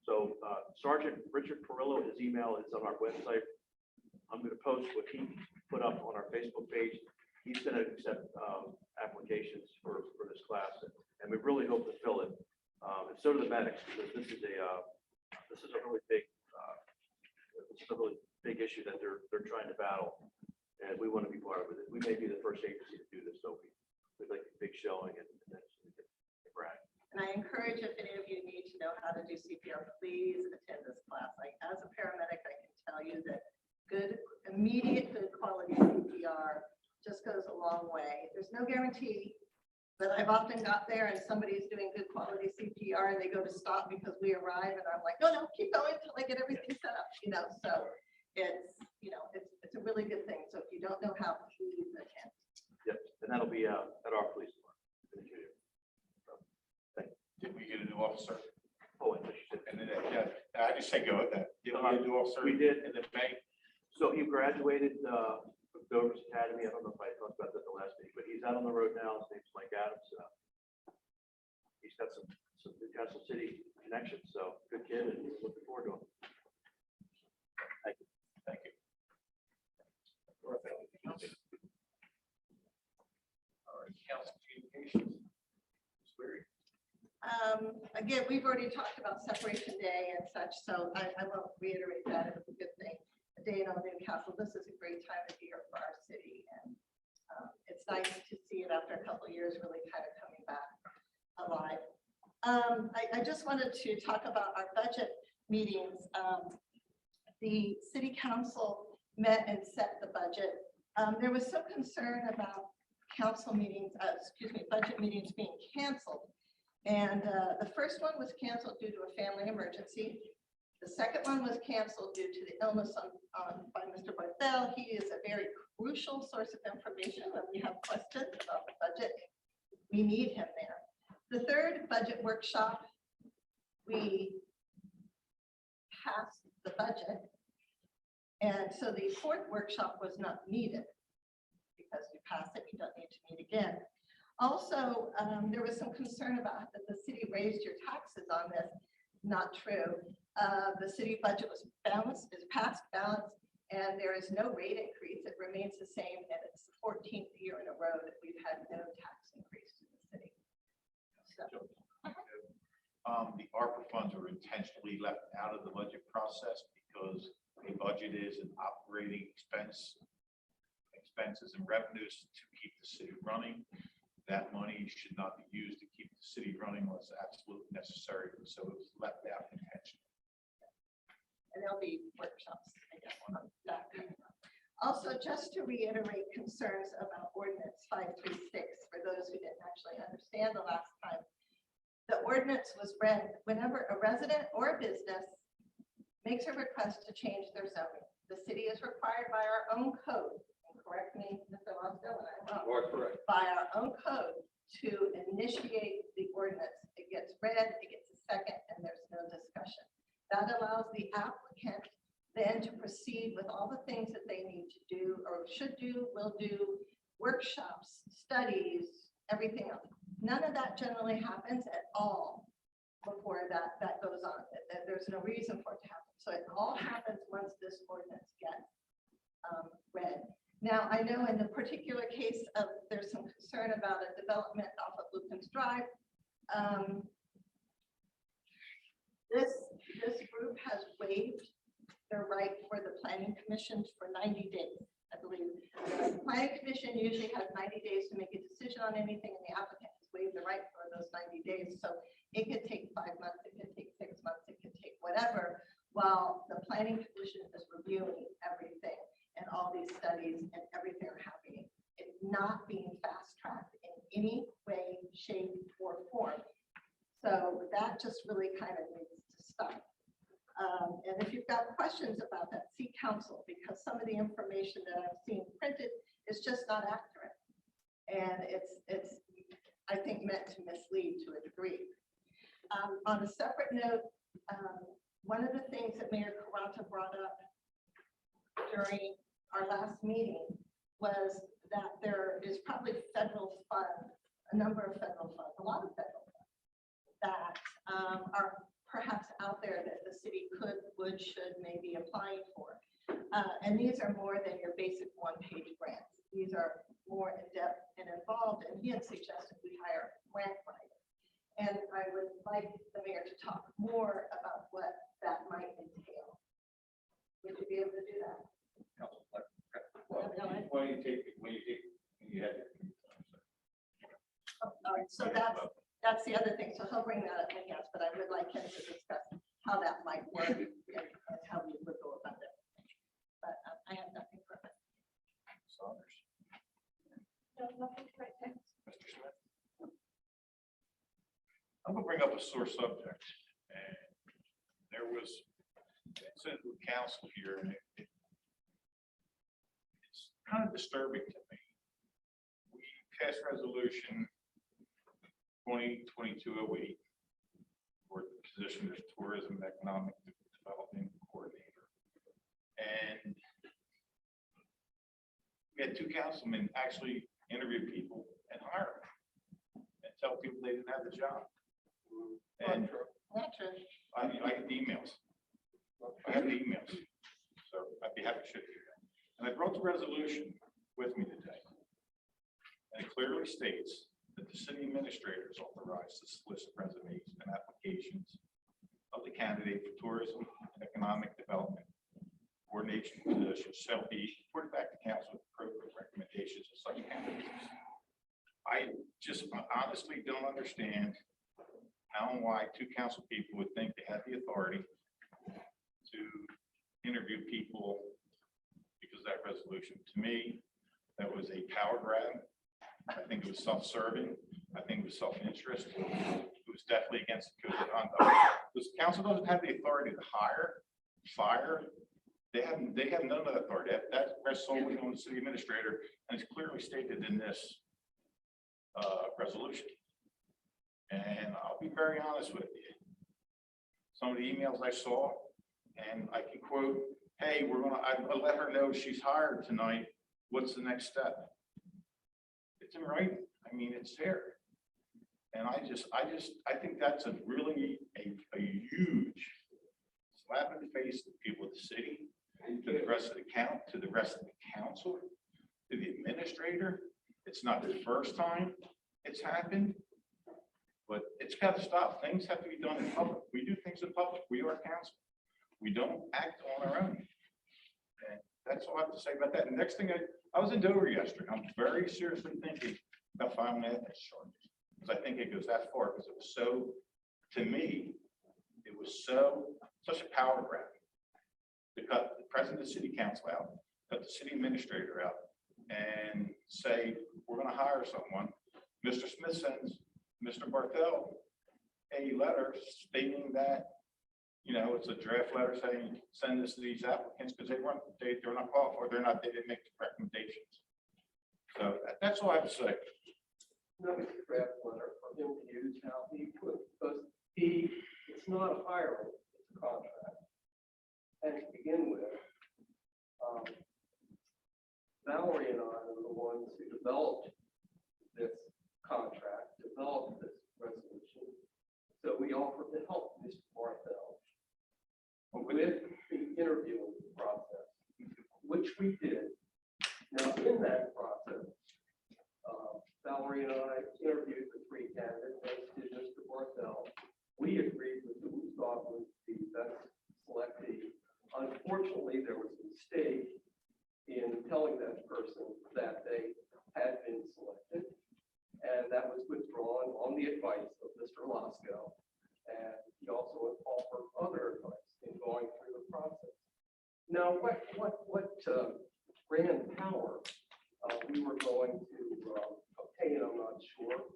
So Sergeant Richard Perillo, his email is on our website. I'm going to post what he put up on our Facebook page. He's going to accept applications for this class, and we really hope to fill it. And so do the medics, because this is a really big issue that they're trying to battle, and we want to be part of it. We may be the first agency to do this, so we'd like a big showing and then brag. And I encourage if any of you need to know how to do CPR, please attend this class. Like, as a paramedic, I can tell you that good, immediate, good quality CPR just goes a long way. There's no guarantee, but I've often got there and somebody's doing good quality CPR and they go to stop because we arrive and I'm like, no, keep going until I get everything set up, so it's, it's a really good thing. So if you don't know how, please attend. Yep, and that'll be at our police department. Did we get a new officer? Oh, I thought you said. And then, I just say go with that. Did we get a new officer? We did. In the May? So he graduated from Dover's Academy. I don't know if I talked about that the last meeting, but he's out on the road now. His name's Mike Adams. He's got some Newcastle City connections, so good kid, and we're looking forward to him. Thank you. All right, council communications. Again, we've already talked about separation day and such, so I won't reiterate that. It was a good thing. A day in Old Newcastle, this is a great time of year for our city, and it's nice to see it after a couple of years really kind of coming back alive. I just wanted to talk about our budget meetings. The city council met and set the budget. There was some concern about council meetings, budget meetings being canceled. And the first one was canceled due to a family emergency. The second one was canceled due to the illness by Mr. Barthel. He is a very crucial source of information when we have questions about the budget. We need him there. The third budget workshop, we passed the budget. And so the fourth workshop was not needed because you passed it, you don't need to meet again. Also, there was some concern about that the city raised your taxes on this. Not true. The city budget was balanced, is passed, balanced, and there is no rate increase. It remains the same, and it's the 14th year in a row that we've had no tax increase in the city. So, The ARPA funds were intentionally left out of the budget process because a budget is an operating expenses and revenues to keep the city running. That money should not be used to keep the city running unless absolutely necessary. So it was left out intentionally. and there'll be workshops, I guess, on that. Also, just to reiterate concerns about ordinance 536, for those who didn't actually understand the last time. The ordinance was read whenever a resident or a business makes a request to change their zoning. The city is required by our own code, and correct me, Mr. Lonsdale, when I'm wrong. Correct. By our own code to initiate the ordinance. It gets read, it gets a second, and there's no discussion. That allows the applicant then to proceed with all the things that they need to do or should do, will do, workshops, studies, everything else. None of that generally happens at all before that goes on. There's no reason for it to happen. So it all happens once this ordinance gets read. Now, I know in the particular case of, there's some concern about a development off of Lupin's Drive. This group has waived their right for the planning commission for 90 days, I believe. The planning commission usually has 90 days to make a decision on anything, and the applicant has waived the right for those 90 days. So it could take 5 months, it could take 6 months, it could take whatever, while the planning commission is reviewing everything and all these studies and everything are happening. It's not being fast-tracked in any way, shape, or form. So that just really kind of needs to stop. And if you've got questions about that, see counsel, because some of the information that I've seen printed is just not accurate. And it's I think, meant to mislead to a degree. On a separate note, one of the things that Mayor Caranta brought up during our last meeting was that there is probably federal funds, a number of federal funds, a lot of federal funds that are perhaps out there that the city could, would, should, maybe applying for. And these are more than your basic one-page grants. These are more in-depth and involved, and he had suggested we hire a grant writer. And I would like the mayor to talk more about what that might entail. Would you be able to do that? When you had your. Oh, all right, so that's, that's the other thing. So he'll bring that up, I guess, but I would like him to discuss how that might work and how we would go about it. But I have nothing further. Saunders, No, nothing right there. Mr. Smith. I'm gonna bring up a sore subject, and there was, it's in the council here, and it's kind of disturbing to me. We passed resolution 2022-08 for the position of tourism and economic development coordinator. And we had 2 councilmen actually interview people and hire them and tell people they didn't have the job. And Not true. I get the emails. I have the emails. So I'd be happy to show you that. And I brought the resolution with me today. And it clearly states that the city administrator is authorized to solicit resumes and applications of the candidate for tourism and economic development coordination position shall be reported back to council with appropriate recommendations of such candidates. I just honestly don't understand how and why 2 council people would think they have the authority to interview people because of that resolution. To me, that was a power grab. I think it was self-serving. I think it was self-interest. It was definitely against the code of conduct. This council doesn't have the authority to hire, fire. They have none of that authority. That rests solely on the city administrator, and it's clearly stated in this resolution. And I'll be very honest with you. Some of the emails I saw, and I can quote, hey, I'll let her know she's hired tonight. What's the next step? It's in writing. I mean, it's there. And I think that's a really a huge slap in the face to the people of the city, to the rest of the rest of the council, to the administrator. It's not the first time it's happened. But it's got to stop. Things have to be done in public. We do things in public. We are council. We don't act on our own. And that's all I have to say about that. And next thing, I was in Dover yesterday. I'm very seriously thinking about filing an ethics charges because I think it goes that far because it was so, to me, it was such a power grab to cut the president of the city council out, cut the city administrator out, and say, we're going to hire someone. Mr. Smith sends Mr. Barthel a letter stating that, it's a draft letter saying, send this to these applicants because they're not qualified, they didn't make the recommendations. So that's all I have to say. That was a draft letter for him to use how he put, because it's not a hiring, it's a contract. And to begin with, Valerie and I were the ones who developed this contract, developed this resolution. So we offered to help Mr. Barthel with the interviewing process, which we did. Now, in that process, Valerie and I interviewed the 3 candidates, as did Mr. Barthel. We agreed with who we thought was the best selectee. Unfortunately, there was a mistake in telling that person that they had been selected. And that was withdrawn on the advice of Mr. Lasco. And he also offered other advice in going through the process. Now, what grand power we were going to obtain, I'm not sure.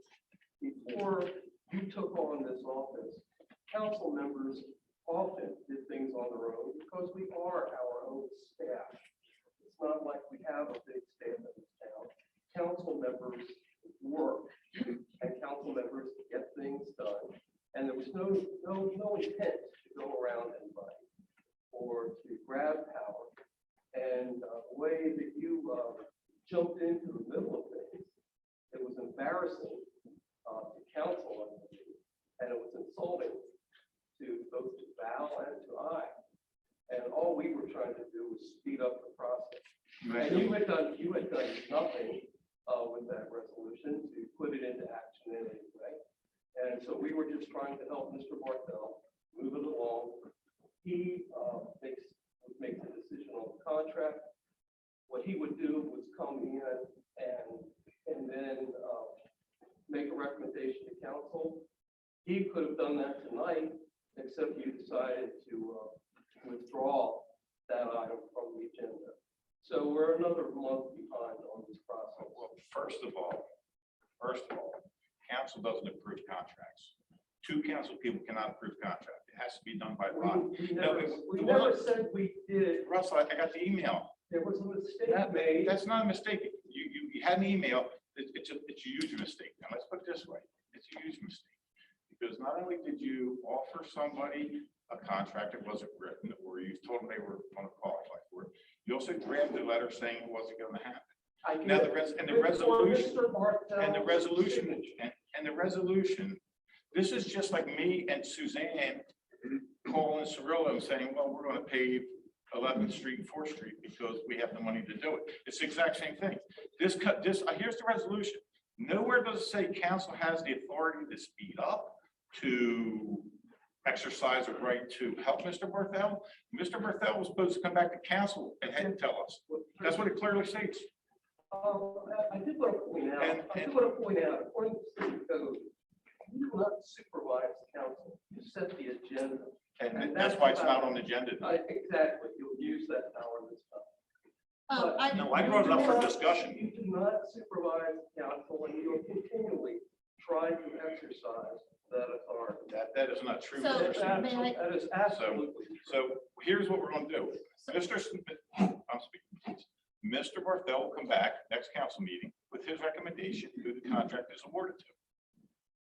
Before you took on this office, council members often did things on their own because we are our own staff. It's not like we have a big staff in this town. Council members work and council members get things done. And there was no intent to go around anybody or to grab power. And the way that you jumped into the middle of things, it was embarrassing to council and it was insulting to both to Val and to I. And all we were trying to do was speed up the process. And you had done nothing with that resolution to put it into action in any way. And so we were just trying to help Mr. Barthel move it along. He makes a decision on the contract. What he would do was come in and then make a recommendation to council. He could have done that tonight, except you decided to withdraw that item from the agenda. So we're another month behind on this process. Well, first of all, council doesn't approve contracts. Two council people cannot approve contract. It has to be done by body. We never said we did. Russell, I got the email. There was a mistake made. That's not a mistake. You had an email. It's a huge mistake. Now, let's put it this way. It's a huge mistake. Because not only did you offer somebody a contract that wasn't written, or you told them they were going to qualify for it, you also drafted a letter saying it wasn't going to happen. Now, the resolution, this is just like me and Suzanne calling Cirillo and saying, well, we're going to pave 11th Street and 4th Street because we have the money to do it. It's the exact same thing. Here's the resolution. Nowhere does it say council has the authority to speed up, to exercise a right to help Mr. Barthel. Mr. Barthel was supposed to come back to council and tell us. That's what it clearly states. I did want to point out, according to city code, you do not supervise the council, you set the agenda. And that's why it's not on the agenda. Exactly, you'll use that power this time. No, I brought it up for discussion. You do not supervise the council, and you are continually trying to exercise that authority. That is not true. So, That is absolutely. So here's what we're going to do. Mr. Smith, I'm speaking. Mr. Barthel will come back next council meeting with his recommendation who the contract is awarded to.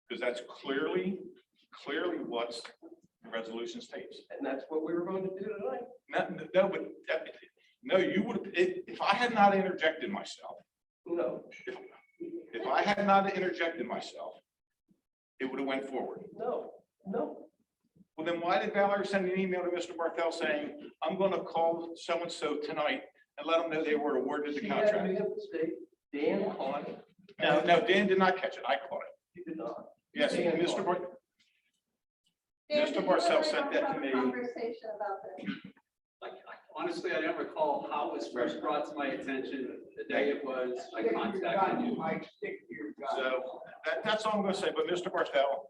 Because that's clearly what the resolution states. And that's what we were going to do tonight. No, you would, if I had not interjected myself, No, if I had not interjected myself, it would have went forward. no. Well, then why did Valerie send an email to Mr. Barthel saying, I'm going to call so-and-so tonight and let them know they were awarded the She had contract? made a mistake. Dan caught it. No, Dan did not catch it. I caught it. He did not. Yes, Dan Mr. caught Bar, Dan, Mr. did you Barcel and I sent not that have to a me. Conversation about this. Honestly, I don't recall how it was first brought to my attention. The day it was, I contacted you. So that's all I'm going to say. But Mr. Barthel,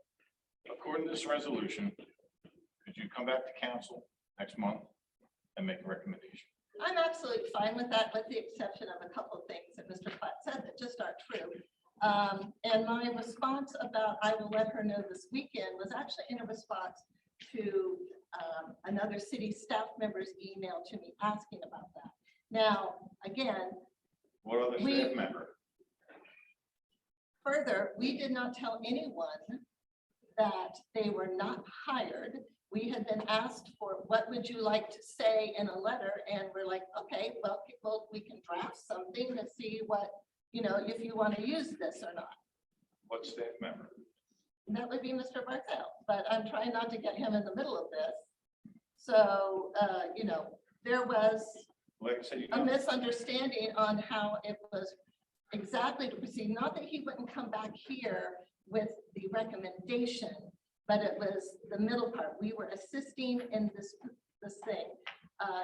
according to this resolution, could you come back to council next month and make a recommendation? I'm absolutely fine with that, with the exception of a couple of things that Mr. Platt said that just aren't true. And my response about I will let her know this weekend was actually in a response to another city staff member's email to me asking about that. Now, again, What other staff member? further, we did not tell anyone that they were not hired. We had been asked for, what would you like to say in a letter? And we're like, okay, well, we can draft something to see what, if you want to use this or not. What staff member? And that would be Mr. Barthel, but I'm trying not to get him in the middle of this. So, there was Like I said, you a know, misunderstanding on how it was exactly to proceed. Not that he wouldn't come back here with the recommendation, but it was the middle part. We were assisting in this thing.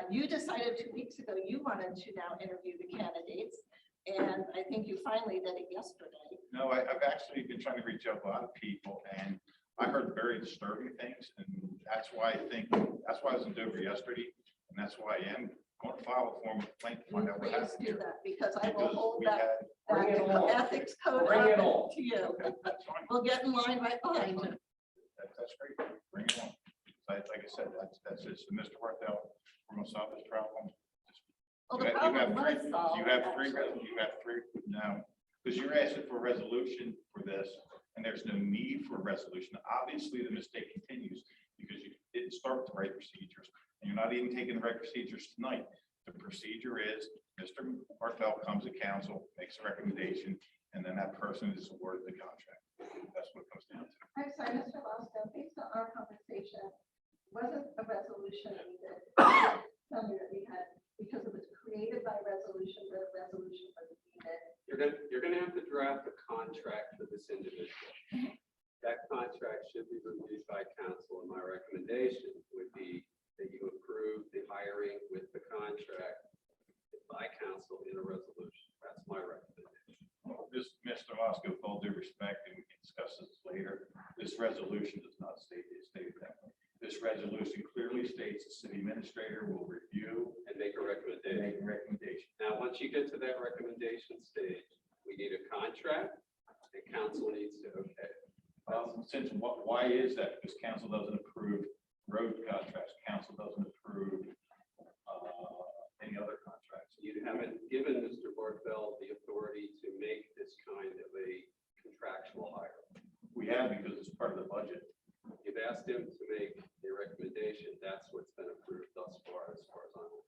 You decided 2 weeks ago you wanted to now interview the candidates, and I think you finally did it yesterday. no, I've actually been trying to reach out to a lot of people, and I heard very disturbing things, and that's why I was in Dover yesterday, and that's why I am going to file a formal complaint to find out what Please happened do here. that, because I will Because hold we that had- Bring it on. ethics code Bring it up on. to you. That's fine. We'll get in line right behind you. That's great. Bring it on. Like I said, that's it. So Mr. Barthel, we're going to solve this problem. Well, You the have problem three- was solved. You have three, actually. no, because you're asking for a resolution for this, and there's no need for a resolution. Obviously, the mistake continues because you didn't start the right procedures, and you're not even taking the right procedures tonight. The procedure is Mr. Barthel comes to council, makes a recommendation, and then that person is awarded the contract. That's what it comes down to. I'm sorry, Mr. Boston, based on our conversation, wasn't a resolution needed? Tell me that we had, because it was created by resolution, the resolution was needed. You're gonna have to draft a contract for this individual. That contract should be reviewed by council, and my recommendation would be that you approve the hiring with the contract by council in a resolution. That's my recommendation. Mr. Moscow, with all due respect, and we can discuss this later, this resolution does not state that. This resolution clearly states the city administrator will review And make a and recommendation. make a recommendation. Now, once you get to that recommendation stage, we need a contract, and council needs to, okay. Why is that? Because council doesn't approve road contracts, council doesn't approve any other contracts. You haven't given Mr. Barthel the authority to make this kind of a contractual hire. We have because it's part of the budget. You've asked him to make a recommendation. That's what's been approved thus far, as I'm aware.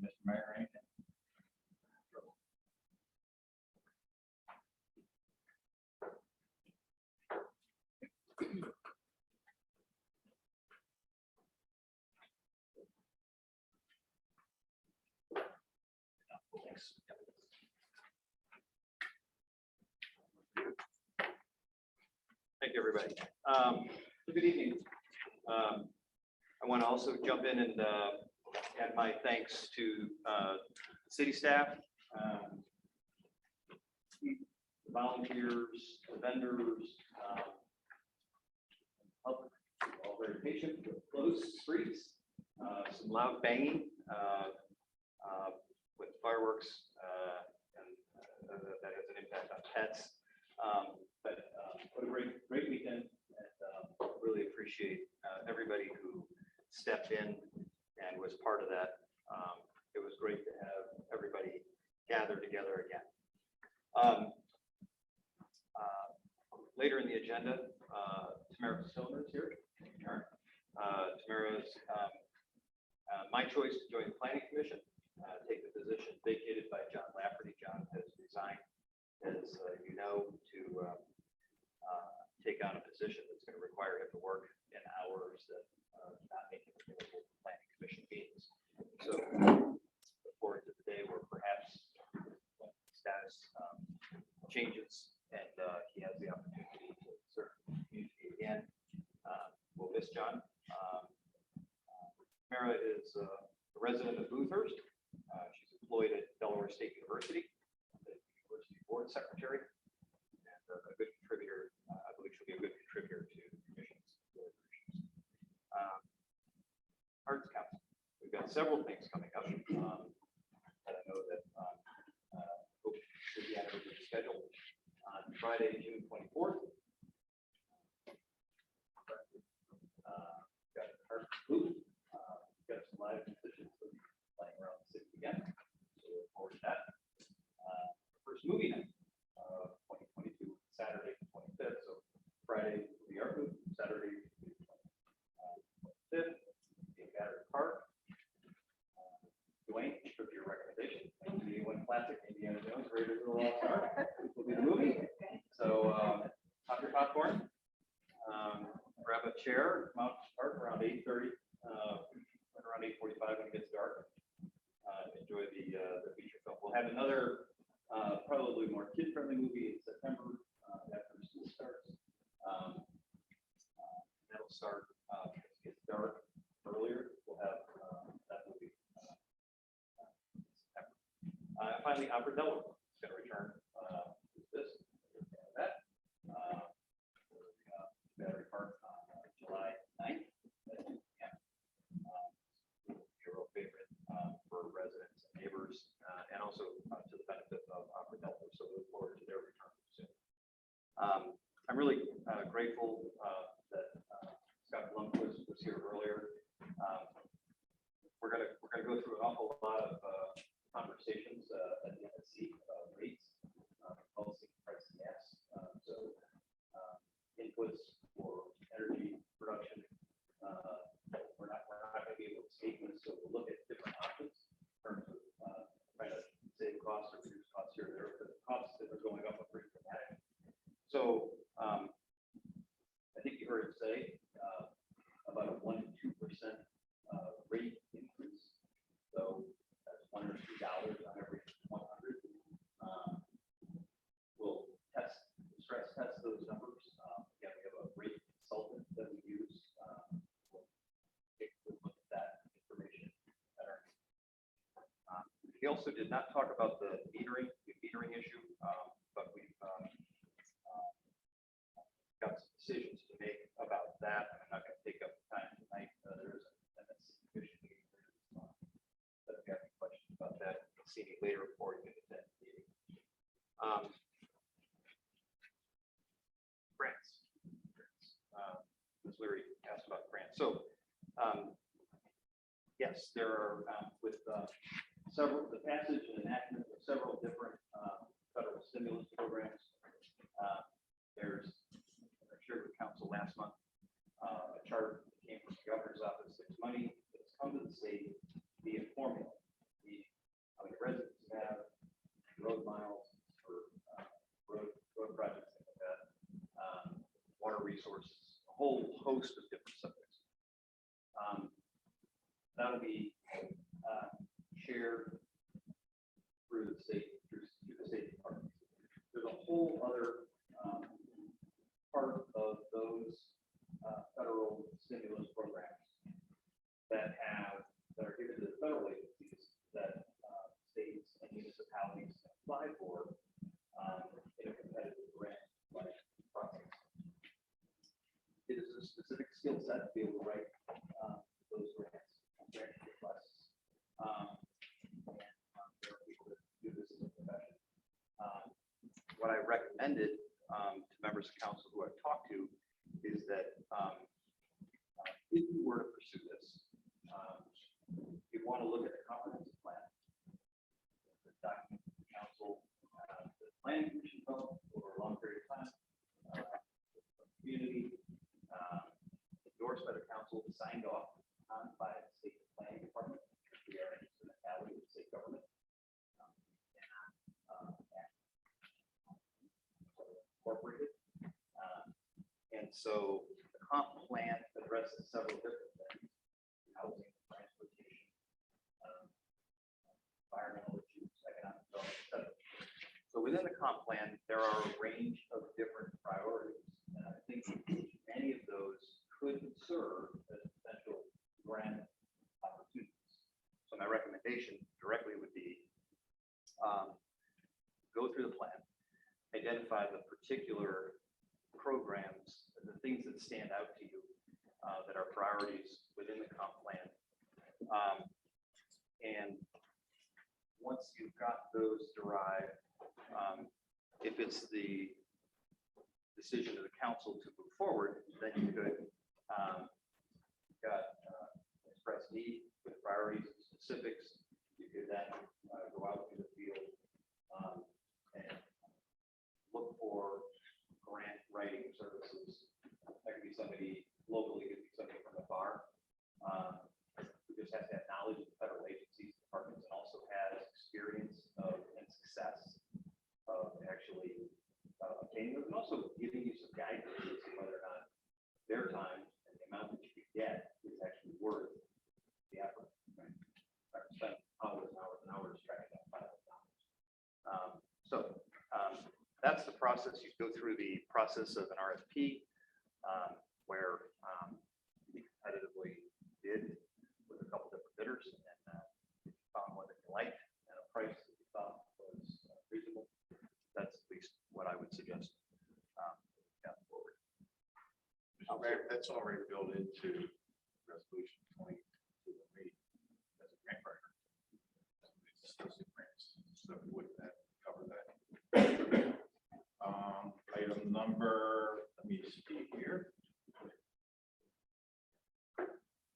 Mr. Mayor, anything? Thank you, everybody. Good evening. I want to also jump in and add my thanks to city staff, the volunteers, the vendors, public, all very patient, with closed streets, some loud banging with fireworks, and that has an impact on pets. But what a great weekend, and really appreciate everybody who stepped in and was part of that. It was great to have everybody gather together again. Later in the agenda, Tamara Silver is here. Tamara is my choice to join the Planning Commission, take the position vacated by John Lafferty. John has resigned, as you know, to take on a position that's going to require him to work in hours that not make him available for Planning Commission meetings. So look forward to the day where perhaps status changes and he has the opportunity to serve the community again. We'll miss John. Mara is a resident of Boothurst. She's employed at Delaware State University, the University Board Secretary, and a good contributor. I believe she'll be a good contributor to commissions. Arts Council. We've got several things coming up. And I know that hope we'll be added to the schedule on Friday, June 24th. Got a art booth. Got some live musicians playing around the city again. So we look forward to that. First movie night, 2022, Saturday, 25th. So Friday will be art booth, Saturday, 25th, in Battery Park. Dwayne, for your recommendation, 1981 classic, Indiana Jones, Raiders of the Lost Ark, will be the movie. So pop your popcorn, grab a chair, come out to the park around 8:30, around 8:45 when it gets dark. Enjoy the feature film. We'll have another probably more kid-friendly movie in September after school starts. That'll start as it gets dark earlier. We'll have that movie. Finally, Opera is going to return. This that Battery Park on July 9th. A real favorite for residents and neighbors, and also to the benefit of Opera Delta. So we look forward to their return soon. I'm really grateful that Scott Blumquist was here earlier. We're gonna go through an awful lot of conversations at the NSC about rates, policy, price, and gas. So inputs for energy production. We're not going to be able to escape this. So we'll look at different options in terms of trying to save costs or reduce costs here or there. But the costs that are going up are pretty dramatic. So also did not talk about the metering issue, but we've got some decisions to make about that. I'm not going to take up time tonight. There's an MSC commission meeting later this month. But if you have any questions about that, you can see me later before you can attend the meeting. Grants. Ms. Leary asked about grants. So, yes, there are with the passage and enactment of several different federal stimulus programs. There's, I shared with council last month, a chart that came from the governor's office. There's money that's come to the state via formula. How many residents have, road miles for road projects, things like that, water resources, a whole host of different subjects. That'll be shared through the state department. There's a whole other part of those federal stimulus programs that are given to the federal agencies that states and municipalities can apply for in a competitive grant like process. It is a specific skill set to be able to write those grant requests. There are people that do this as a profession. What I recommended to members of council who I've talked to is that if you were to pursue this, you want to look at the comprehensive plan, the document the council, the planning commission developed over a long period of time, community, endorsed by the council, signed off on by the state planning department. We are an instrumentality of the state government. Incorporated. And so the comp plan addresses several different things: housing, transportation, environmental issues, economic development, etc. So within the comp plan, there are a range of different priorities. And I think many of those could serve as potential grant opportunities. So my recommendation directly would be go through the plan, identify the particular programs, the things that stand out to you that are priorities within the comp plan. And once you've got those derived, if it's the decision of the council to move forward, then you could express need with priorities and specifics. You could then go out to the field and look for grant writing services. That could be somebody locally, it could be somebody from the bar who just has to have knowledge of the federal agencies, departments, and also has experience and success of actually obtaining those, and also giving you some guidance as to whether or not their time and the amount that you could get is actually worth the effort. Right? I spent hours and hours and hours tracking that $500. That's the process. You go through the process of an RFP where you competitively bid with a couple different bidders, and if you found one that you liked and a price that you thought was reasonable, that's at least what I would suggest down forward. That's already built into resolution 20 as a grant writer. It's associate grants, so we would cover that. Item number, let me see here.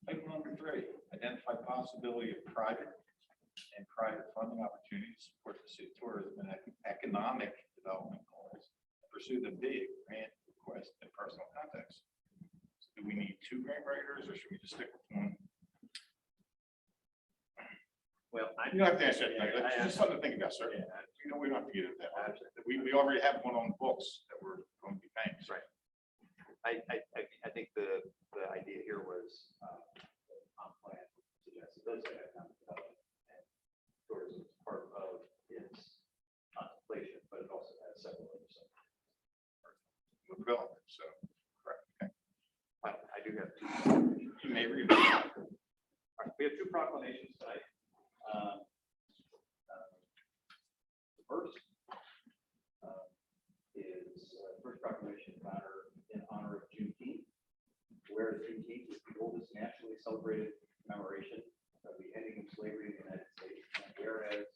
Item number 3, identify possibility of private funding opportunities to support the city tourism and economic development goals. Pursue the big grant request in personal context. So do we need 2 grant writers, or should we just stick with 1? Well, You don't have to answer that. It's just something to think about, sir. Yeah. You know, we don't have to get into that. We already have one on the books that we're going to be paying. Right. I think the idea here was the comp plan suggests it does have economic development and tourism as part of its contemplation, but it also has several other subjects. Development, so, correct. Okay. I do have 2. You may read it. We have 2 proclamations tonight. first is first proclamation in honor of Juneteenth, where Juneteenth is the oldest nationally celebrated commemoration of the ending of slavery in the United States. And whereas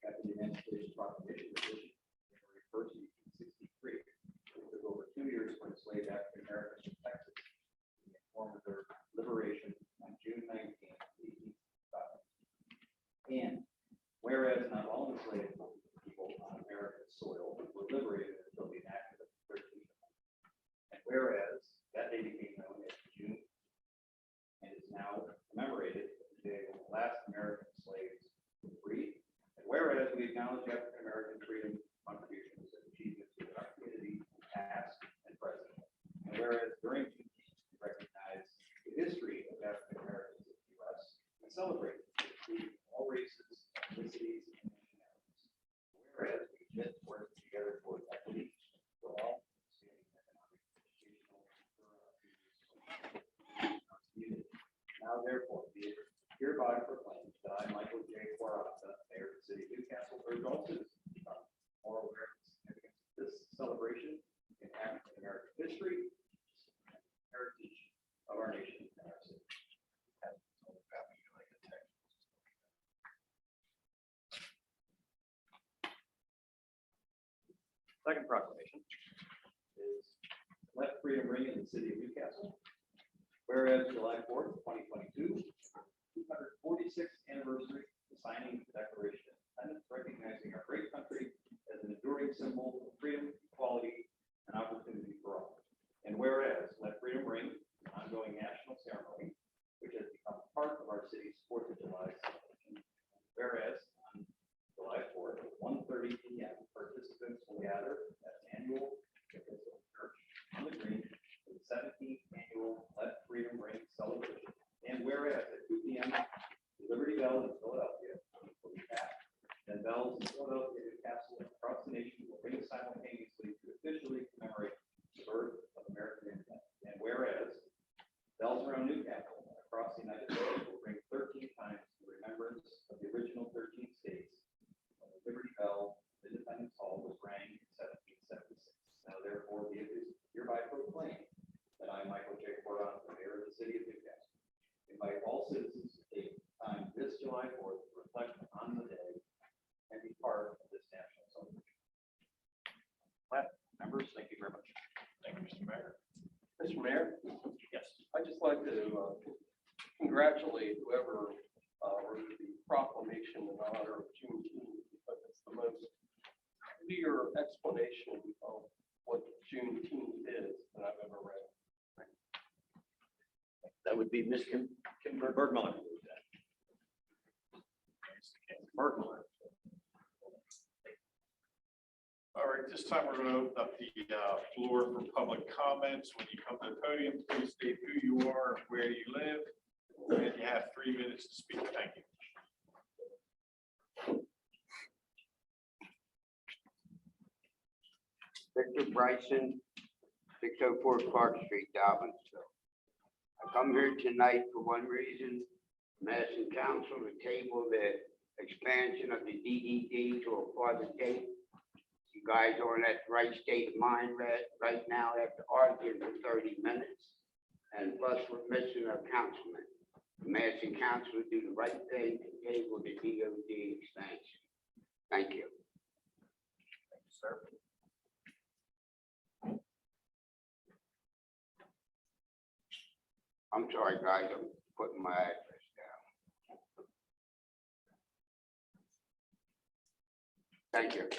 after the Emancipation Proclamation was issued January 1st, 1863, it took over 2 years for enslaved African Americans from Texas to inform of their liberation on June 19th, 1865. And whereas not all enslaved people on American soil were liberated until the enactment of the 13th Amendment. And whereas that day became known as June and is now commemorated as the day when the last American slaves were freed. And whereas we acknowledge African American freedom contributions and achievements in our community, past and present. And whereas during Juneteenth, we recognize the history of African Americans in the U.S. and celebrate the history of all races, ethnicities, and nationalities. Whereas we commit to work together toward equity for all, standing economic, educational, and community. Now therefore, be it hereby proclaimed that I, Michael J. Quarata, Mayor of the City of Newcastle, urge all citizens to become more aware of the significance of this celebration in African American history, and heritage of our nation and our city. Second proclamation is Let Freedom Ring in the City of Newcastle. Whereas July 4th, 2022, 246th anniversary of the signing of the Declaration of Independence, recognizing our great country as an enduring symbol of freedom, equality, and opportunity for all. And whereas Let Freedom Ring is an ongoing national ceremony, which has become part of our city's 4th of July celebration. Whereas on July 4th at 1:30 p.m., participants will gather at an annual Episcopal Church on the Green for the 17th annual Let Freedom Ring celebration. And whereas at 2 p.m., the Liberty Bell in Philadelphia will be back. Then bells in Philadelphia, Newcastle, and across the nation will ring simultaneously to officially commemorate the birth of American independence. And whereas bells around Newcastle and across the United States will ring 13 times in remembrance of the original 13 states when the Liberty Bell of Independence Hall was rang in 1776. Now therefore be it hereby proclaimed that I, Michael J. Quarata, the Mayor of the City of Newcastle, invite all citizens to take time this July 4th to reflect on the day and be part of this national celebration. Members, thank you very much. Thank you, Mr. Mayor. Mr. Mayor, Yes. I'd just like to congratulate whoever wrote the proclamation in honor of Juneteenth, because it's the most clear explanation of what Juneteenth is that I've ever read. That would be Ms. Kim Bergmiller. Bergmiller. All right, this time we're going to open up the floor for public comments. When you come to the podium, please state who you are, and where you live, and you have 3 minutes to speak. Thank you. Victor Bryson, 604 Clark Street, Darvinsville. I come here tonight for one reason. I'm asking council to table the expansion of the DDD to a farther date. You guys are in that right state of mind right now after arguing for 30 minutes. And plus we're missing our councilman. I'm asking council to do the right thing and table the DOD expansion. Thank you. Thank you, sir. I'm sorry, guys, I'm putting my address down. Thank you.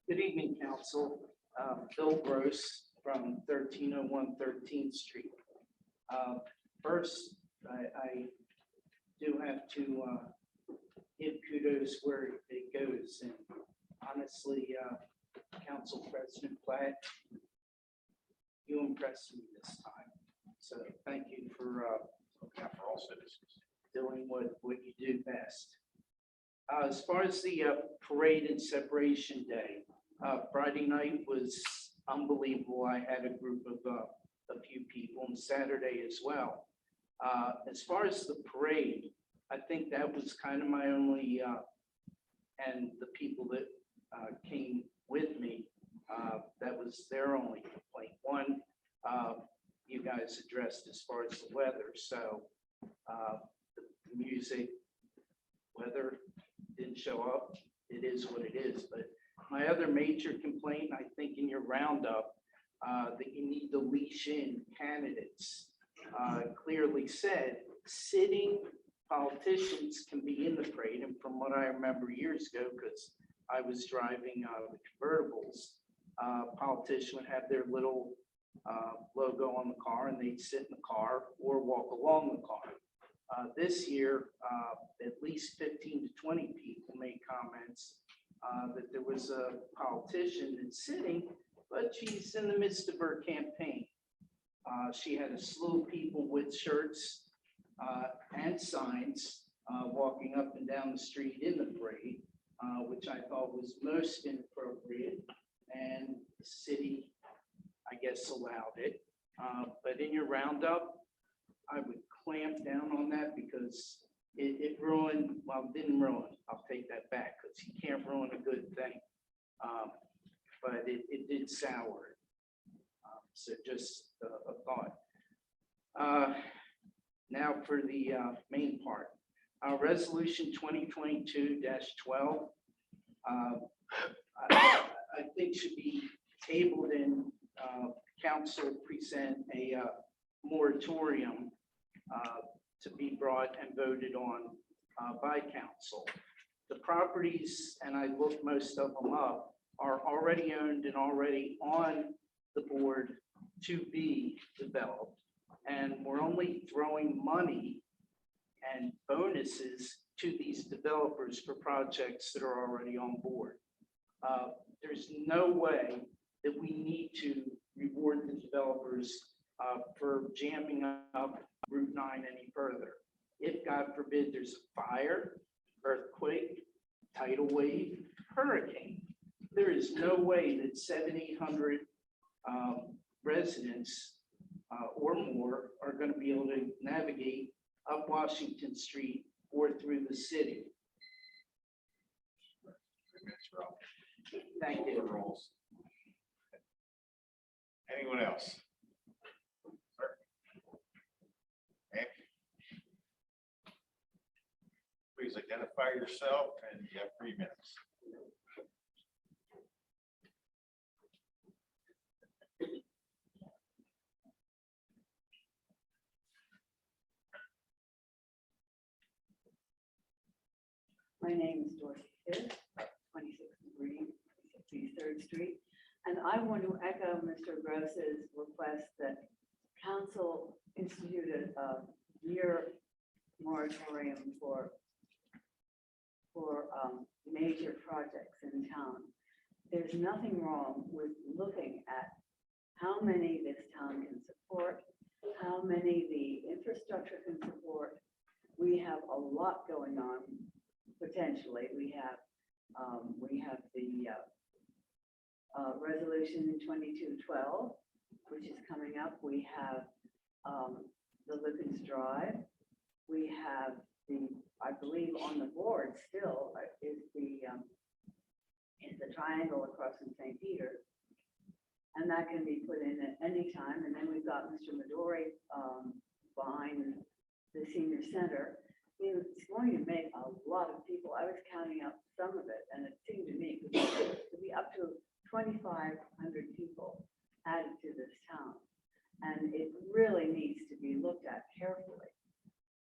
Good evening, council. Bill Gross from 1301 13th Street. First, I do have to give kudos where it goes. And honestly, Council President Platt, you impressed me this time. So thank you for Looking out for all citizens. doing what you do best. As far as the parade and separation day, Friday night was unbelievable. I had a group of a few people, and Saturday as well. As far as the parade, I think that was kind of my only, and the people that came with me, that was their only complaint. One, you guys addressed as far as the weather, so the music, weather didn't show up. It is what it is. But my other major complaint, I think in your roundup, that you need to leash in candidates. Clearly said, sitting politicians can be in the parade. And from what I remember years ago, because I was driving the convertibles, politicians would have their little logo on the car and they'd sit in the car or walk along the car. This year, at least 15 to 20 people made comments that there was a politician that's sitting, but she's in the midst of her campaign. She had a slew of people with shirts and signs walking up and down the street in the parade, which I thought was most inappropriate, and the city, I guess, allowed it. But in your roundup, I would clamp down on that because it ruined, well, didn't ruin, I'll take that back, because you can't ruin a good thing. But it did sour it. So just a thought. Now for the main part. Resolution 2022-12, I think should be tabled and council present a moratorium to be brought and voted on by council. The properties, and I looked most of them up, are already owned and already on the board to be developed. And we're only throwing money and bonuses to these developers for projects that are already on board. There's no way that we need to reward the developers for jamming up Route 9 any further. If, God forbid, there's a fire, earthquake, tidal wave, hurricane, there is no way that 700-800 residents or more are going to be able to navigate up Washington Street or through the city. Thank you. Anyone else? Sir? Ma'am? Please identify yourself, and you have 3 minutes. My name is Dorothy Fish, 26th Green, 63rd Street. And I want to echo Mr. Gross's request that council institute a year moratorium for major projects in town. There's nothing wrong with looking at how many this town can support, how many the infrastructure can support. We have a lot going on. Potentially, we have the resolution 2212, which is coming up. We have the Lukens Drive. We have I believe on the board still is the triangle across from St. Peter, and that can be put in at any time. And then we've got Mr. Midori behind the senior center. It's going to make a lot of people. I was counting up some of it, and it seemed to me to be up to 2,500 people added to this town. And it really needs to be looked at carefully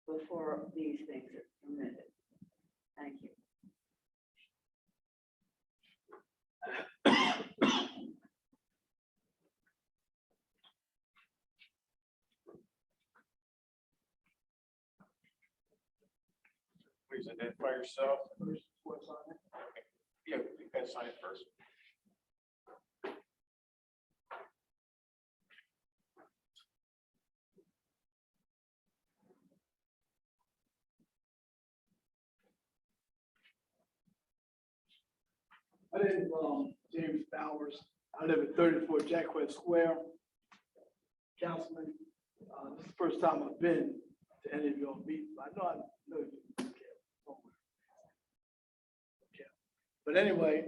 before these things are permitted. Thank you. Please identify yourself. Okay. Yeah, you guys sign it first. My name is James Bowers. I live at 34 Jacquet Square. Councilman, this is the first time I've been to any of your meetings. I know you somewhere. Okay. But anyway,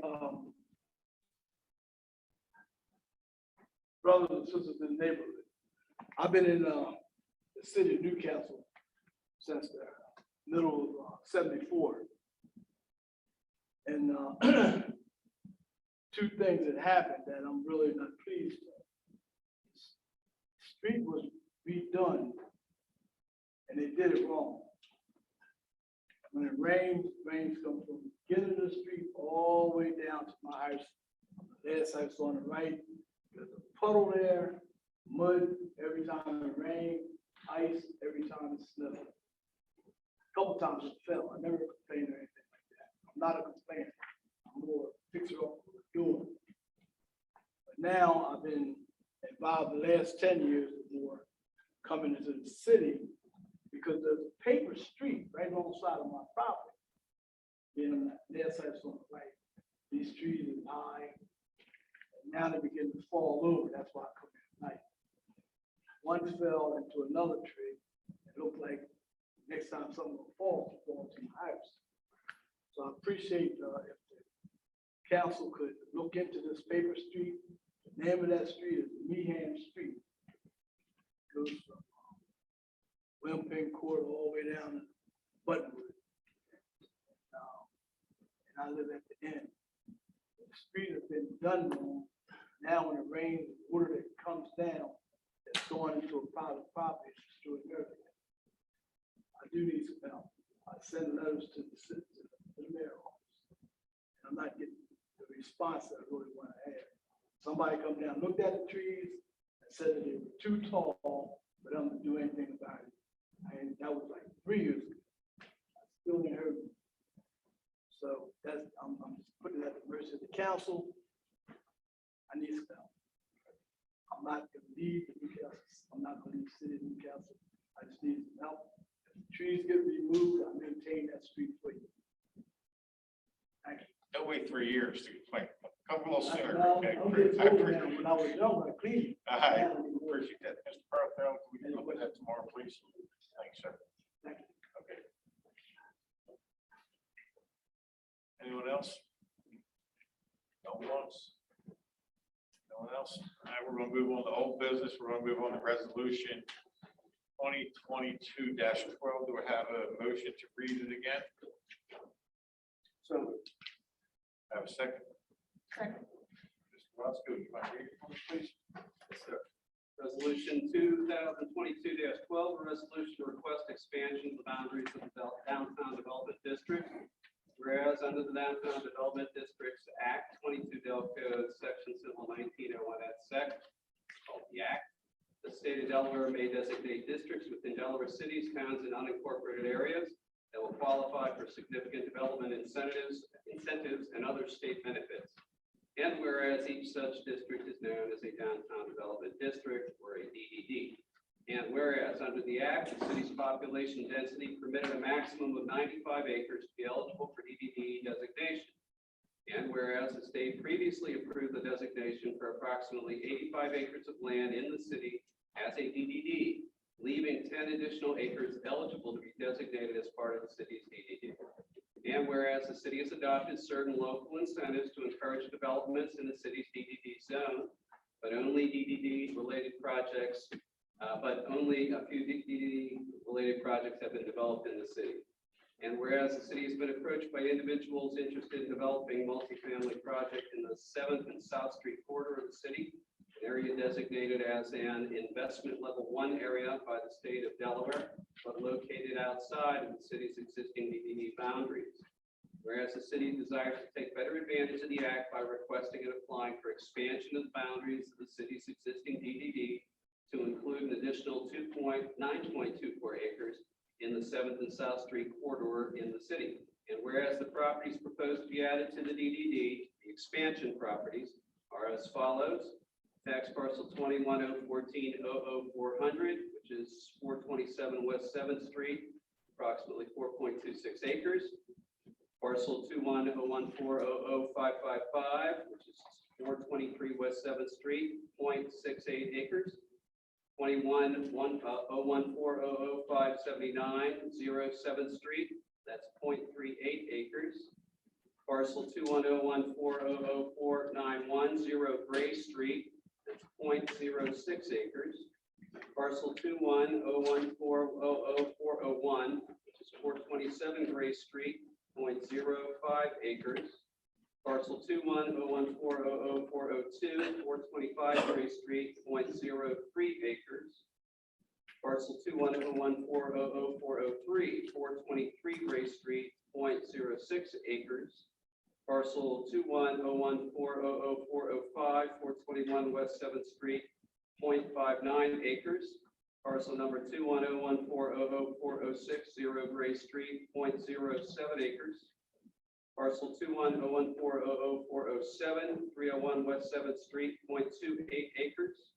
brothers and sisters in the neighborhood, I've been in the city of Newcastle since the middle of '74. And two things that happened that I'm really not pleased with. The street was redone and they did it wrong. When it rains come from the beginning of the street all the way down to my house. The last house on the right, there's a puddle there, mud every time it rains, ice every time it snows. A couple times it fell. I never complained or anything like that. I'm not a complainer. I'm more a fixer up what we're doing. But now I've been involved the last 10 years or more coming into the city because there's a paper street right alongside of my property. Then there's house on the right. These trees are high. And now they're beginning to fall over. That's why I come in at night. One fell into another tree. It looked like next time something will fall to my house. So I appreciate if the council could look into this paper street. The name of that street is Meehan Street. It goes from Wimping Court all the way down to Buttonwood. And I live at the end. The street has been done wrong. Now when it rains, the water that comes down, it's going into a private property, it's destroying everything. I do need some help. I send letters to the citizens, to the mayor's office. And I'm not getting the response that I really want to have. Somebody come down, looked at the trees, and said that they were too tall, but I'm gonna do anything about it. And that was like 3 years ago. I still ain't heard. So that's, I'm just putting it at the mercy of the council. I need some help. I'm not gonna leave the Newcastle. I'm not gonna leave the city of Newcastle. I just need some help. If the trees get removed, I maintain that street for you. Thank you. Don't wait 3 years to complain. Come a little sooner. Well, Okay, I'm great. getting I old appreciate now. it. When I was young, I cleaned. I appreciate that. Mr. Barthel, can we look at that tomorrow, please? Thanks, sir. Thank you. Okay. Anyone else? No one else? No one else? All right, we're gonna move on to old business. We're gonna move on to resolution 2022-12. Do we have a motion to read it again? So Have a second? Second. Mr. Roscoe, you might read it for me, please? Yes, sir. Resolution 2022-12, a resolution to request expansion of the boundaries of the downtown development district. Whereas under the Downtown Development Districts Act 22 Del Code, Section Civil 1901 et sec, called the Act, the state of Delaware may designate districts within Delaware cities, towns, and unincorporated areas that will qualify for significant development incentives, and other state benefits. And whereas each such district is known as a downtown development district or a DDD. And whereas under the act, the city's population density permitted a maximum of 95 acres to be eligible for DDD designation. And whereas the state previously approved the designation for approximately 85 acres of land in the city as a DDD, leaving 10 additional acres eligible to be designated as part of the city's DDD. And whereas the city has adopted certain local incentives to encourage developments in the city's DDD zone, but only DDD-related projects, only a few DDD-related projects have been developed in the city. And whereas the city has been approached by individuals interested in developing multifamily project in the 7th and South Street corridor of the city, an area designated as an investment level 1 area by the state of Delaware, but located outside of the city's existing DDD boundaries. Whereas the city desires to take better advantage of the act by requesting and applying for expansion of the boundaries of the city's existing DDD to include an additional 9.24 acres in the 7th and South Street corridor in the city. And whereas the properties proposed to be added to the DDD, the expansion properties, are as follows. Tax parcel 2101400400, which is 427 West 7th Street, approximately 4.26 acres. Parcel 2101400401, 21-01400555, which is 423 West 7th Street, 0.68 acres. 21-01400579, 07th Street, that's 0.38 acres. Parcel 21-01400491, Gray Street, that's 0.06 acres. Parcel 21-01400401, which is 427 Gray Street, 0.05 acres. Parcel 21-01400402, 425 Gray Street, 0.03 acres. Parcel 21-01400403, 423 Gray Street, 0.06 acres. Parcel 21-01400405, 421 West 7th Street, 0.59 acres. Parcel number 21-01400406, 0 Gray Street, 0.07 acres. Parcel 21-01400407, 301 West 7th Street, 0.28 acres.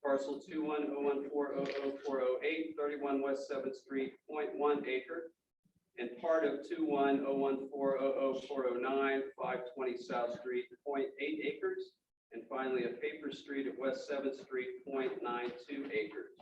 Parcel 21-01400408, 31 West 7th Street, 0.1 acre. And part of 21-01400409, 520 South Street, 0.8 acres. And finally, a paper street at West 7th Street, 0.92 acres.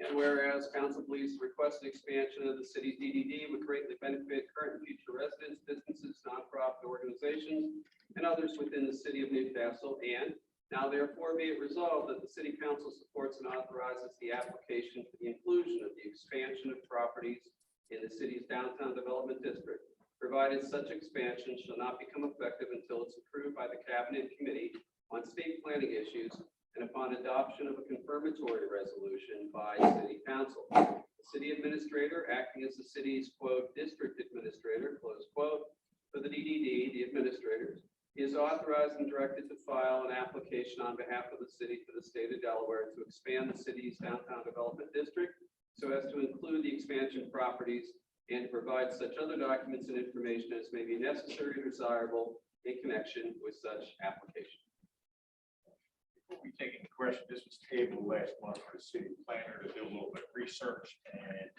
And whereas council believes the requested expansion of the city's DDD would greatly benefit current and future residents, businesses, nonprofit organizations, and others within the city of Newcastle. And now therefore be it resolved that the city council supports and authorizes the application for the inclusion of the expansion of properties in the city's downtown development district, provided such expansion shall not become effective until it's approved by the Cabinet Committee on State Planning Issues and upon adoption of a confirmatory resolution by City Council. The city administrator, acting as the city's quote, district administrator, close quote, for the DDD, the administrators, is authorized and directed to file an application on behalf of the city to the state of Delaware to expand the city's downtown development district so as to include the expansion properties and provide such other documents and information as may be necessary or desirable in connection with such application. Before we take any questions, this was tabled last month for the city planner to do a little bit of research and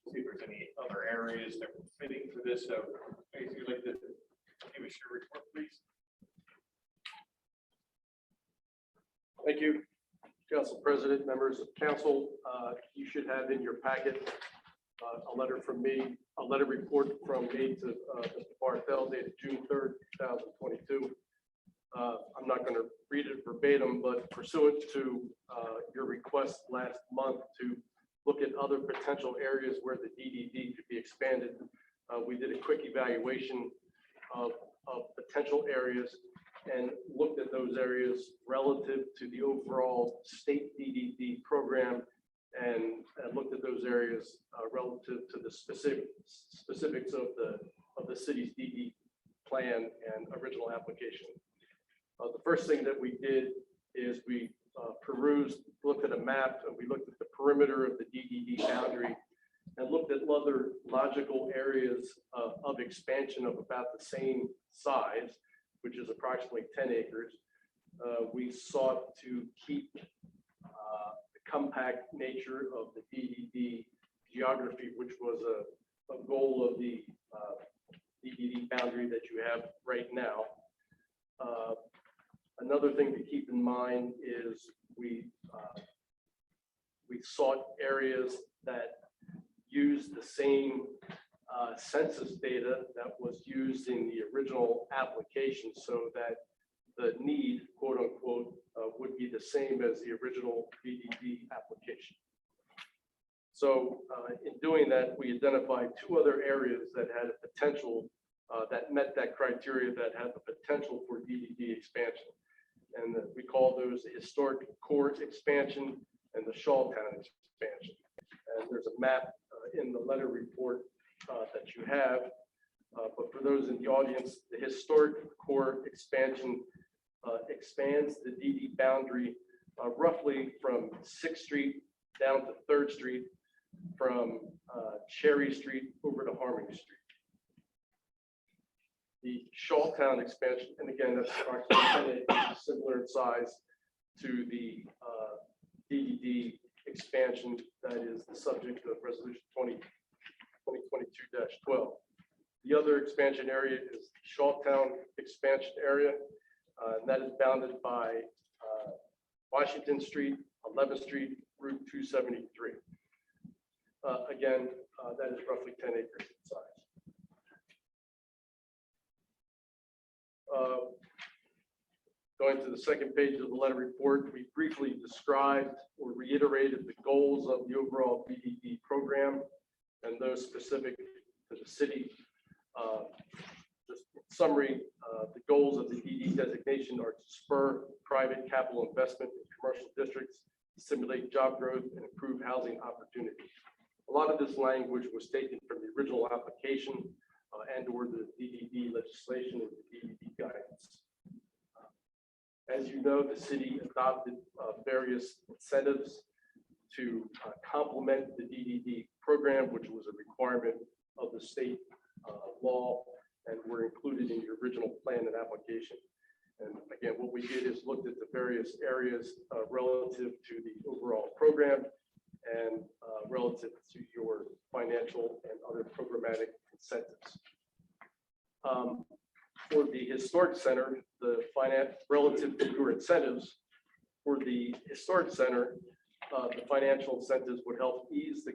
see if there's any other areas that were fitting for this. So if you'd like to give us your report, please. Thank you, Council President, members of council. You should have in your packet a letter from me, a letter report from me to Mr. Barthel dated June 3rd, 2022. I'm not going to read it verbatim, but pursuant to your request last month to look at other potential areas where the DDD could be expanded, we did a quick evaluation of potential areas and looked at those areas relative to the overall state DDD program and looked at those areas relative to the specifics of the city's DD plan and original application. The first thing that we did is we perused, looked at a map, and we looked at the perimeter of the DDD boundary and looked at other logical areas of expansion of about the same size, which is approximately 10 acres. We sought to keep the compact nature of the DDD geography, which was a goal of the DDD boundary that you have right now. Another thing to keep in mind is we sought areas that use the same census data that was used in the original application so that the need, quote unquote, would be the same as the original DDD application. So in doing that, we identified two other areas that had a potential, that met that criteria, that had the potential for DDD expansion. And we call those the historic core expansion and the Shawtown expansion. And there's a map in the letter report that you have. But for those in the audience, the historic core expansion expands the DD boundary roughly from 6th Street down to 3rd Street, from Cherry Street over to Harmony Street. The Shawtown expansion, and again, that's approximately 10 acres, similar in size to the DDD expansion that is the subject of Resolution 2022-1. 12. The other expansion area is Shawtown expansion area, and that is bounded by Washington Street, 11th Street, Route 273. Again, that is roughly 10 acres in size. Going to the second page of the letter report, we briefly described or reiterated the goals of the overall BDD program and those specific to the city. Just in summary, the goals of the DD designation are to spur private capital investment in commercial districts, stimulate job growth, and improve housing opportunities. A lot of this language was taken from the original application and/or the DDD legislation or the DDD guidance. As you know, the city adopted various incentives to complement the DDD program, which was a requirement of the state law and were included in the original plan and application. And again, what we did is looked at the various areas relative to the overall program and relative to your financial and other programmatic incentives. For the historic center, the finance relative to your incentives for the historic center, the financial incentives would help ease the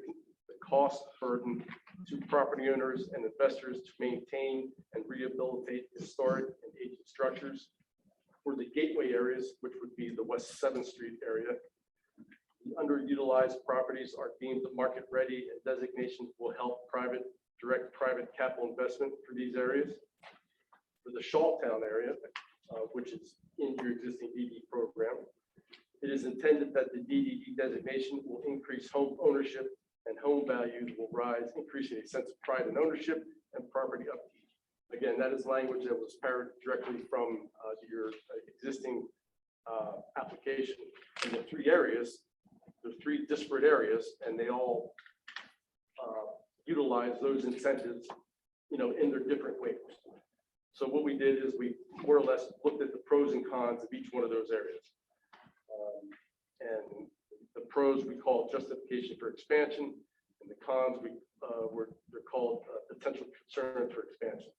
cost burden to property owners and investors to maintain and rehabilitate historic and aging structures. For the gateway areas, which would be the West 7th Street area, the underutilized properties are deemed market ready, and designations will help direct private capital investment for these areas. For the Shawtown area, which is in your existing DD program, it is intended that the DDD designation will increase home ownership and home values will rise, increasing a sense of pride in ownership and property upkeep. Again, that is language that was parroted directly from your existing application. In the three areas, there's three disparate areas, and they all utilize those incentives, in their different ways. So what we did is we more or less looked at the pros and cons of each one of those areas. And the pros we call justification for expansion, and the cons they're called potential concern for expansion.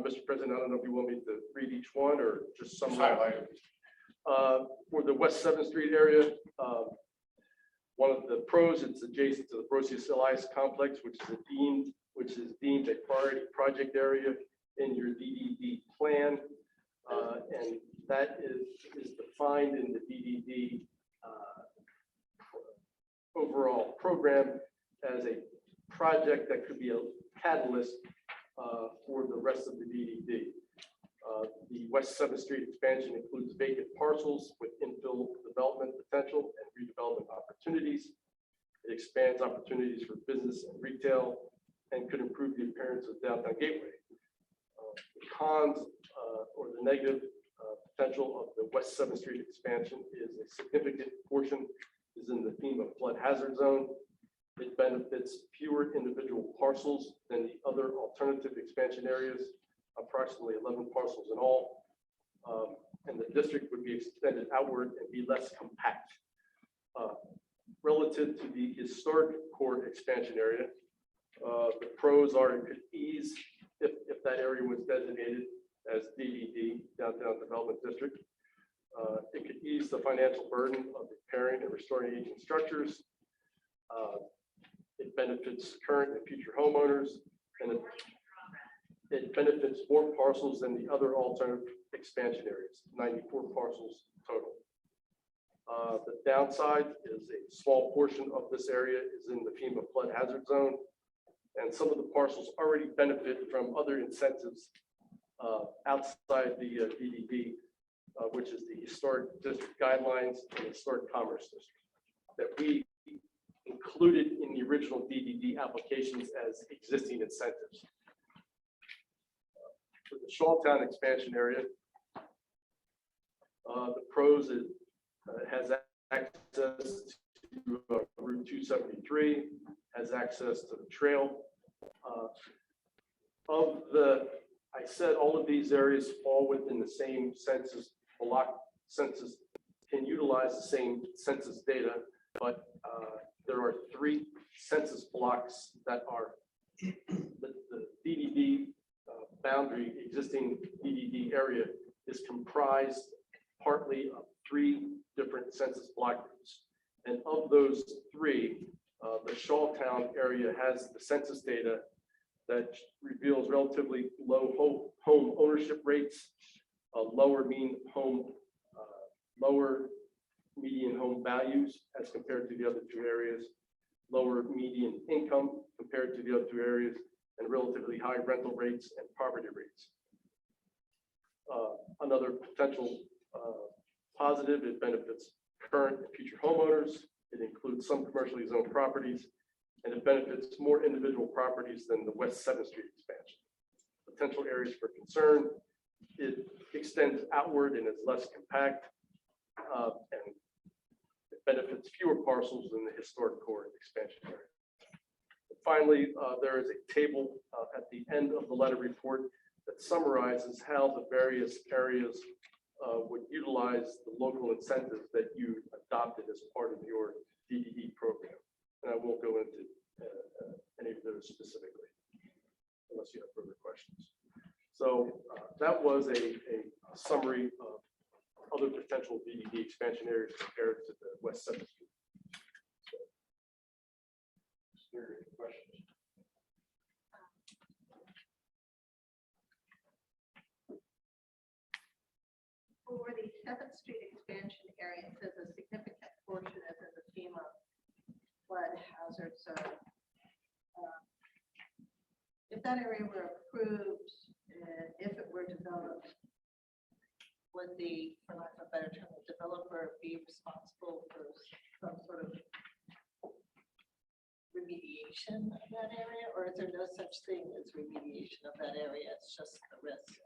Mr. President, I don't know if you want me to read each one or just summarize. For the West 7th Street area, one of the pros, it's adjacent to the Brosius Elias complex, which is deemed a priority project area in your DDD plan, and that is defined in the DDD overall program as a project that could be a catalyst for the rest of the DDD. The West 7th Street expansion includes vacant parcels with infill development potential and redevelopment opportunities. It expands opportunities for business and retail and could improve the appearance of downtown Gateway. The cons or the negative potential of the West 7th Street expansion is a significant portion is in the theme of flood hazard zone. It benefits fewer individual parcels than the other alternative expansion areas, approximately 11 parcels in all. And the district would be extended outward and be less compact. Relative to the historic core expansion area, the pros are it could ease if that area was designated as DDD, Downtown Development District. It could ease the financial burden of repairing and restoring aging structures. It benefits current and future homeowners, and it benefits more parcels than the other alternative expansion areas, 94 parcels total. The downside is a small portion of this area is in the FEMA flood hazard zone, and some of the parcels already benefit from other incentives outside the DDD, which is the historic district guidelines and historic commerce district that we included in the original DDD applications as existing incentives. For the Shawtown expansion area, the pros, it has access to Route 273, has access to the trail. I said all of these areas fall within the same census block. Census can utilize the same census data, but there are three census blocks that are the boundary, existing DDD area is comprised partly of 3 different census block groups. And of those 3, the Shawtown area has the census data that reveals relatively low home ownership rates, lower median home values as compared to the other 2 areas, lower median income compared to the other 2 areas, and relatively high rental rates and poverty rates. Another potential positive, it benefits current and future homeowners. It includes some commercially zoned properties, and it benefits more individual properties than the West 7th Street expansion. Potential areas for concern, it extends outward and is less compact, and it benefits fewer parcels than the historic core expansion area. Finally, there is a table at the end of the letter report that summarizes how the various areas would utilize the local incentives that you adopted as part of your DDD program. And I won't go into any of those specifically, unless you have further questions. So that was a summary of other potential DDD expansion areas compared to the West 7th Street. So, is there any questions? For the 7th Street expansion area, it says a significant portion is in the FEMA flood hazard zone. If that area were approved, if it were developed, would the, for lack of a better term, the developer be responsible for some sort of remediation of that area, or is there no such thing as remediation of that area? It's just a risk.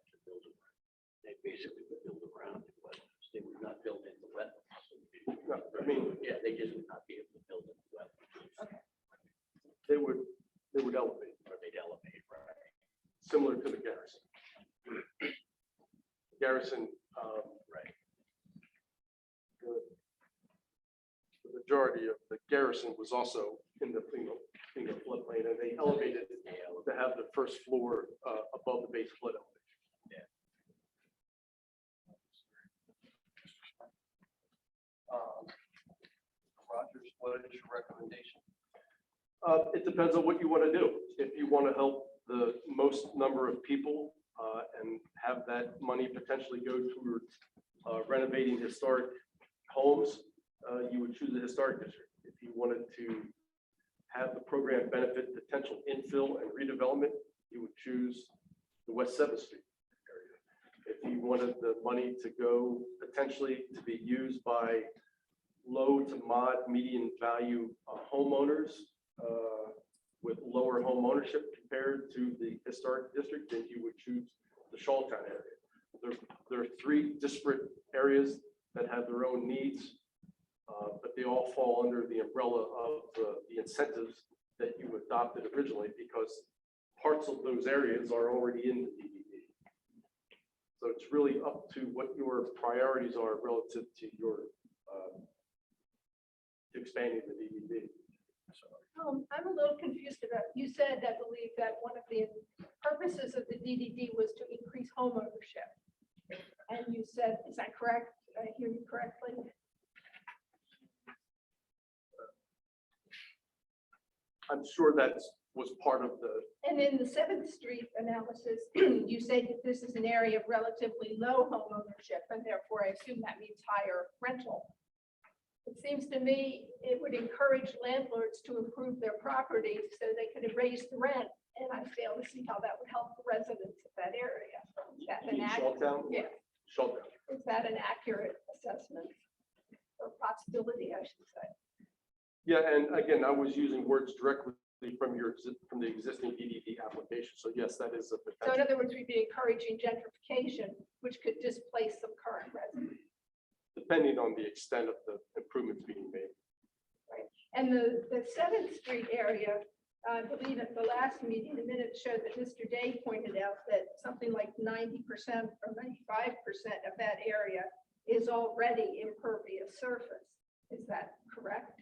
They basically would build around the wetlands. They would not build in the wetlands. No, I mean, Yeah, they just would not be able to build in the wetlands. Okay. they would elevate, Or they'd elevate, right? similar to the Garrison. Garrison, Right. the majority of the Garrison was also in the floodplain, and they elevated to have the first floor above the base flood elevation. Rogers, what is your recommendation? It depends on what you want to do. If you want to help the most number of people and have that money potentially go towards renovating historic homes, you would choose the historic district. If you wanted to have the program benefit potential infill and redevelopment, you would choose the West 7th Street area. If you wanted the money to go potentially to be used by low to median value homeowners with lower home ownership compared to the historic district, then you would choose the Shawtown area. There are 3 disparate areas that have their own needs, but they all fall under the umbrella of the incentives that you adopted originally, because parts of those areas are already in the DDD. So it's really up to what your priorities are relative to your expanding the DDD. I'm a little confused about, you said, I believe, that one of the purposes of the DDD was to increase home ownership. And you said, is that correct? Did I hear you correctly? I'm sure that was part of the, And in the 7th Street analysis, you say that this is an area of relatively low home ownership, and therefore I assume that means higher rental. It seems to me it would encourage landlords to improve their properties so they could raise the rent, and I fail to see how that would help the residents of that area. Is that an Shawtown? Yeah. Shawtown. Is that an accurate assessment or possibility, I should say? Yeah, and again, I was using words directly from the existing DDD application. So yes, that is a So in potential. other words, we'd be encouraging gentrification, which could displace some current residents. Depending on the extent of the improvements being made. And the 7th Street area, I believe at the last meeting, the minutes showed that Mr. Day pointed out that something like 90% or 95% of that area is already impervious surface. Is that correct?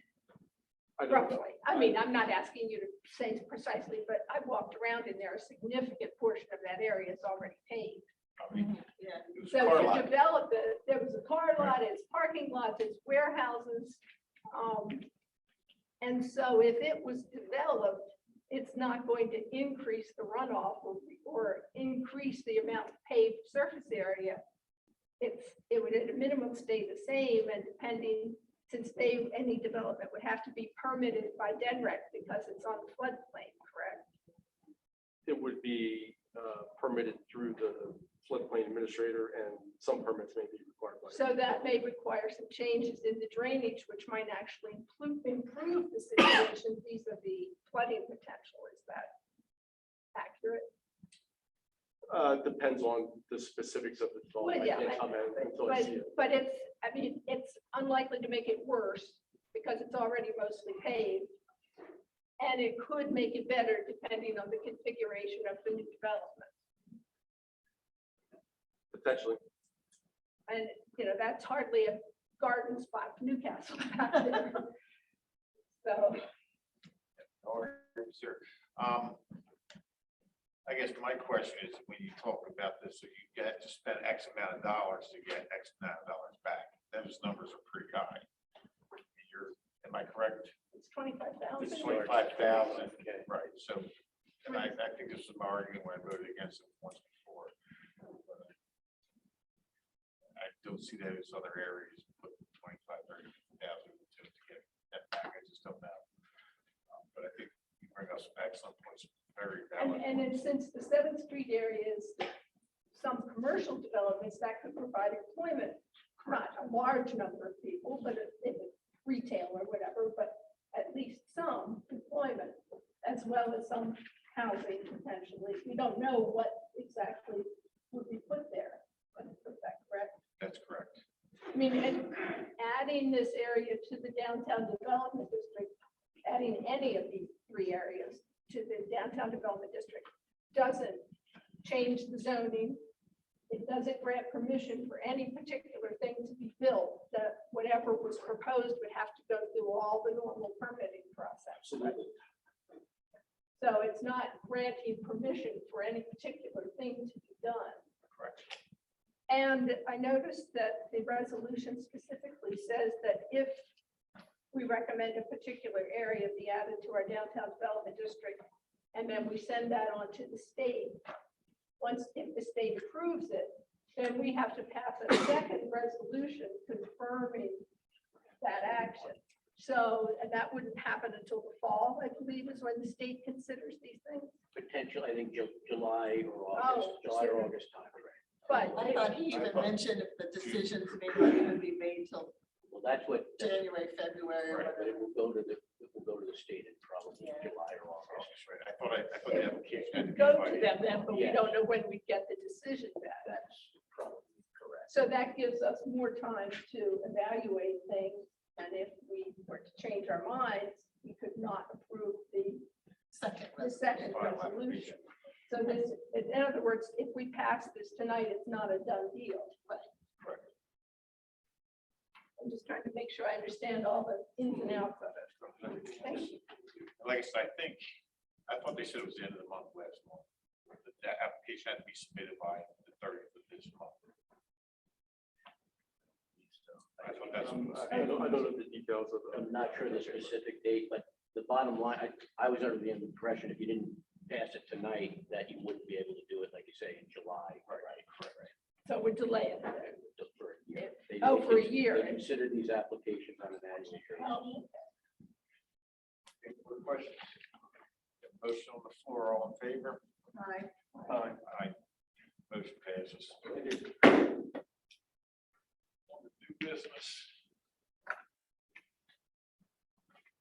I don't know. roughly. I mean, I'm not asking you to say precisely, but I walked around and there, a significant portion of that area is already paved. I mean, Yeah. it was a So car to lot. develop it, there was a car lot, it's parking lots, it's warehouses. And so if it was developed, it's not going to increase the runoff or increase the amount of paved surface area. It would at a minimum stay the same, and depending, since any development would have to be permitted by DENREC because it's on the floodplain, correct? It would be permitted through the floodplain administrator, and some permits may be required by. So that may require some changes in the drainage, which might actually improve the situation vis-a-vis flooding potential. Is that accurate? Depends on the specifics of the development. Well, yeah, I can't comment until I see it. But it's, I mean, it's unlikely to make it worse because it's already mostly paved. And it could make it better depending on the configuration of the new development. Potentially. And, you know, that's hardly a garden spot for Newcastle back there. So, Or, sir, I guess my question is, when you talk about this, so you get to spend X amount of dollars to get X amount of dollars back, those numbers are pretty high. Am I correct? it's 25,000. It's 25,000, right, so, and I think this was my argument when I voted against it once before. I don't see that as other areas, put 25,000, 30,000 to get that back, I just don't know. But I think you bring us some excellent points, very valid. And then since the 7th Street area is some commercial developments that could provide employment, not a large number of people, but if it's retail or whatever, but at least some employment as well as some housing potentially. We don't know what exactly would be put there. Is that correct? That's correct. I mean, and adding this area to the downtown development district, adding any of these 3 areas to the downtown development district doesn't change the zoning. It doesn't grant permission for any particular thing to be built. That whatever was proposed would have to go through all the normal permitting process. So it's not granting permission for any particular thing to be done. Correct. And I noticed that the resolution specifically says that if we recommend a particular area be added to our downtown development district, and then we send that on to the state, if the state approves it, then we have to pass a second resolution confirming that action. So, and that wouldn't happen until the fall, I believe, is when the state considers these things. Potentially, I think July or Oh, July or sure. August time, right? But I thought he even mentioned if the decisions may not even be made till Well, that's what. January, February, or But it whatever. will go to the state in probably July or August. That's right. I thought the application had to be go by to the- them then, but we Yeah. don't know when we get the decision back. That's probably correct. So that gives us more time to evaluate things. And if we were to change our minds, we could not approve the second resolution. So this, in other words, if we pass this tonight, it's not a done deal. Correct. I'm just trying to make sure I understand all the ins and outs of it. Thank you. Like I said, I thought they said it was the end of the month last month. That application had to be submitted by the 30th of this month. I thought that's. I don't know the details of the. I'm not sure the specific date, but the bottom line, I was under the impression if you didn't pass it tonight, that you wouldn't be able to do it, like you say, in July. Right. Correct. So we're delaying it. For a year. They- Oh, for a year. They consider these applications on an annual basis. Any more questions? Motion on the floor, all in favor? Aye. Aye. Motion passes. New business.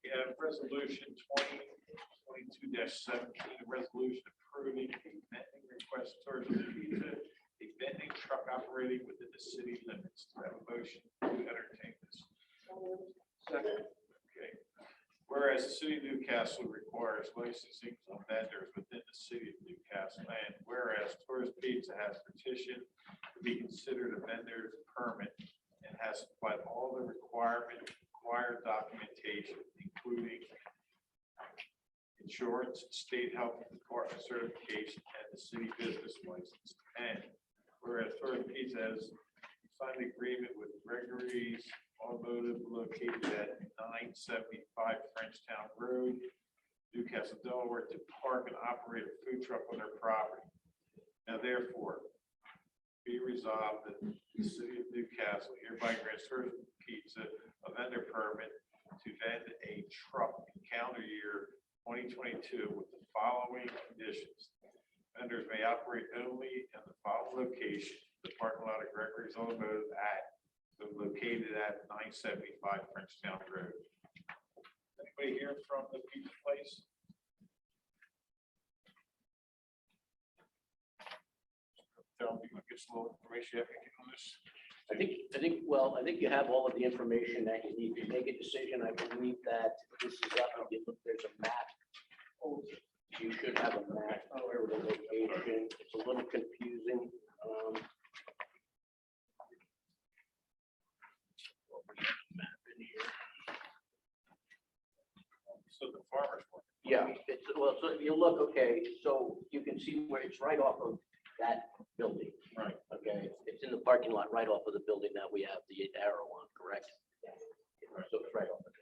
We have resolution 2022-17, a resolution approving a vending request towards a vending truck operating within the city limits. Do I have a motion to entertain this? Second. Okay. Whereas the city of Newcastle requires licensing of vendors within the city of Newcastle, and whereas Tourist Pizza has petitioned to be considered a vendor's permit and has supplied all the required documentation, including insurance, state health department certification, and the city business license. And whereas Florida Pizza has signed an agreement with Gregory's Automotive located at 975 Frenchtown Road, Newcastle, Delaware, to park and operate a food truck on their property. Now therefore, be resolved that the city of Newcastle hereby grants Florida Pizza a vendor permit to vend a truck in calendar year 2022 with the following conditions. Vendors may operate only in the following location: the parking lot of Gregory's Automotive located at 975 Frenchtown Road. Anybody here from the pizza place? Tell me, get some little information on this. I think you have all of the information that you need to make a decision. I believe that this is up, there's a map. You should have a map where the location, it's a little confusing. Map in here. So the farmer's market. Yeah, it's, well, so if you look, okay, so you can see where it's right off of that building. Right. Okay, it's in the parking lot right off of the building that we have the arrow on, correct? So it's right off of there.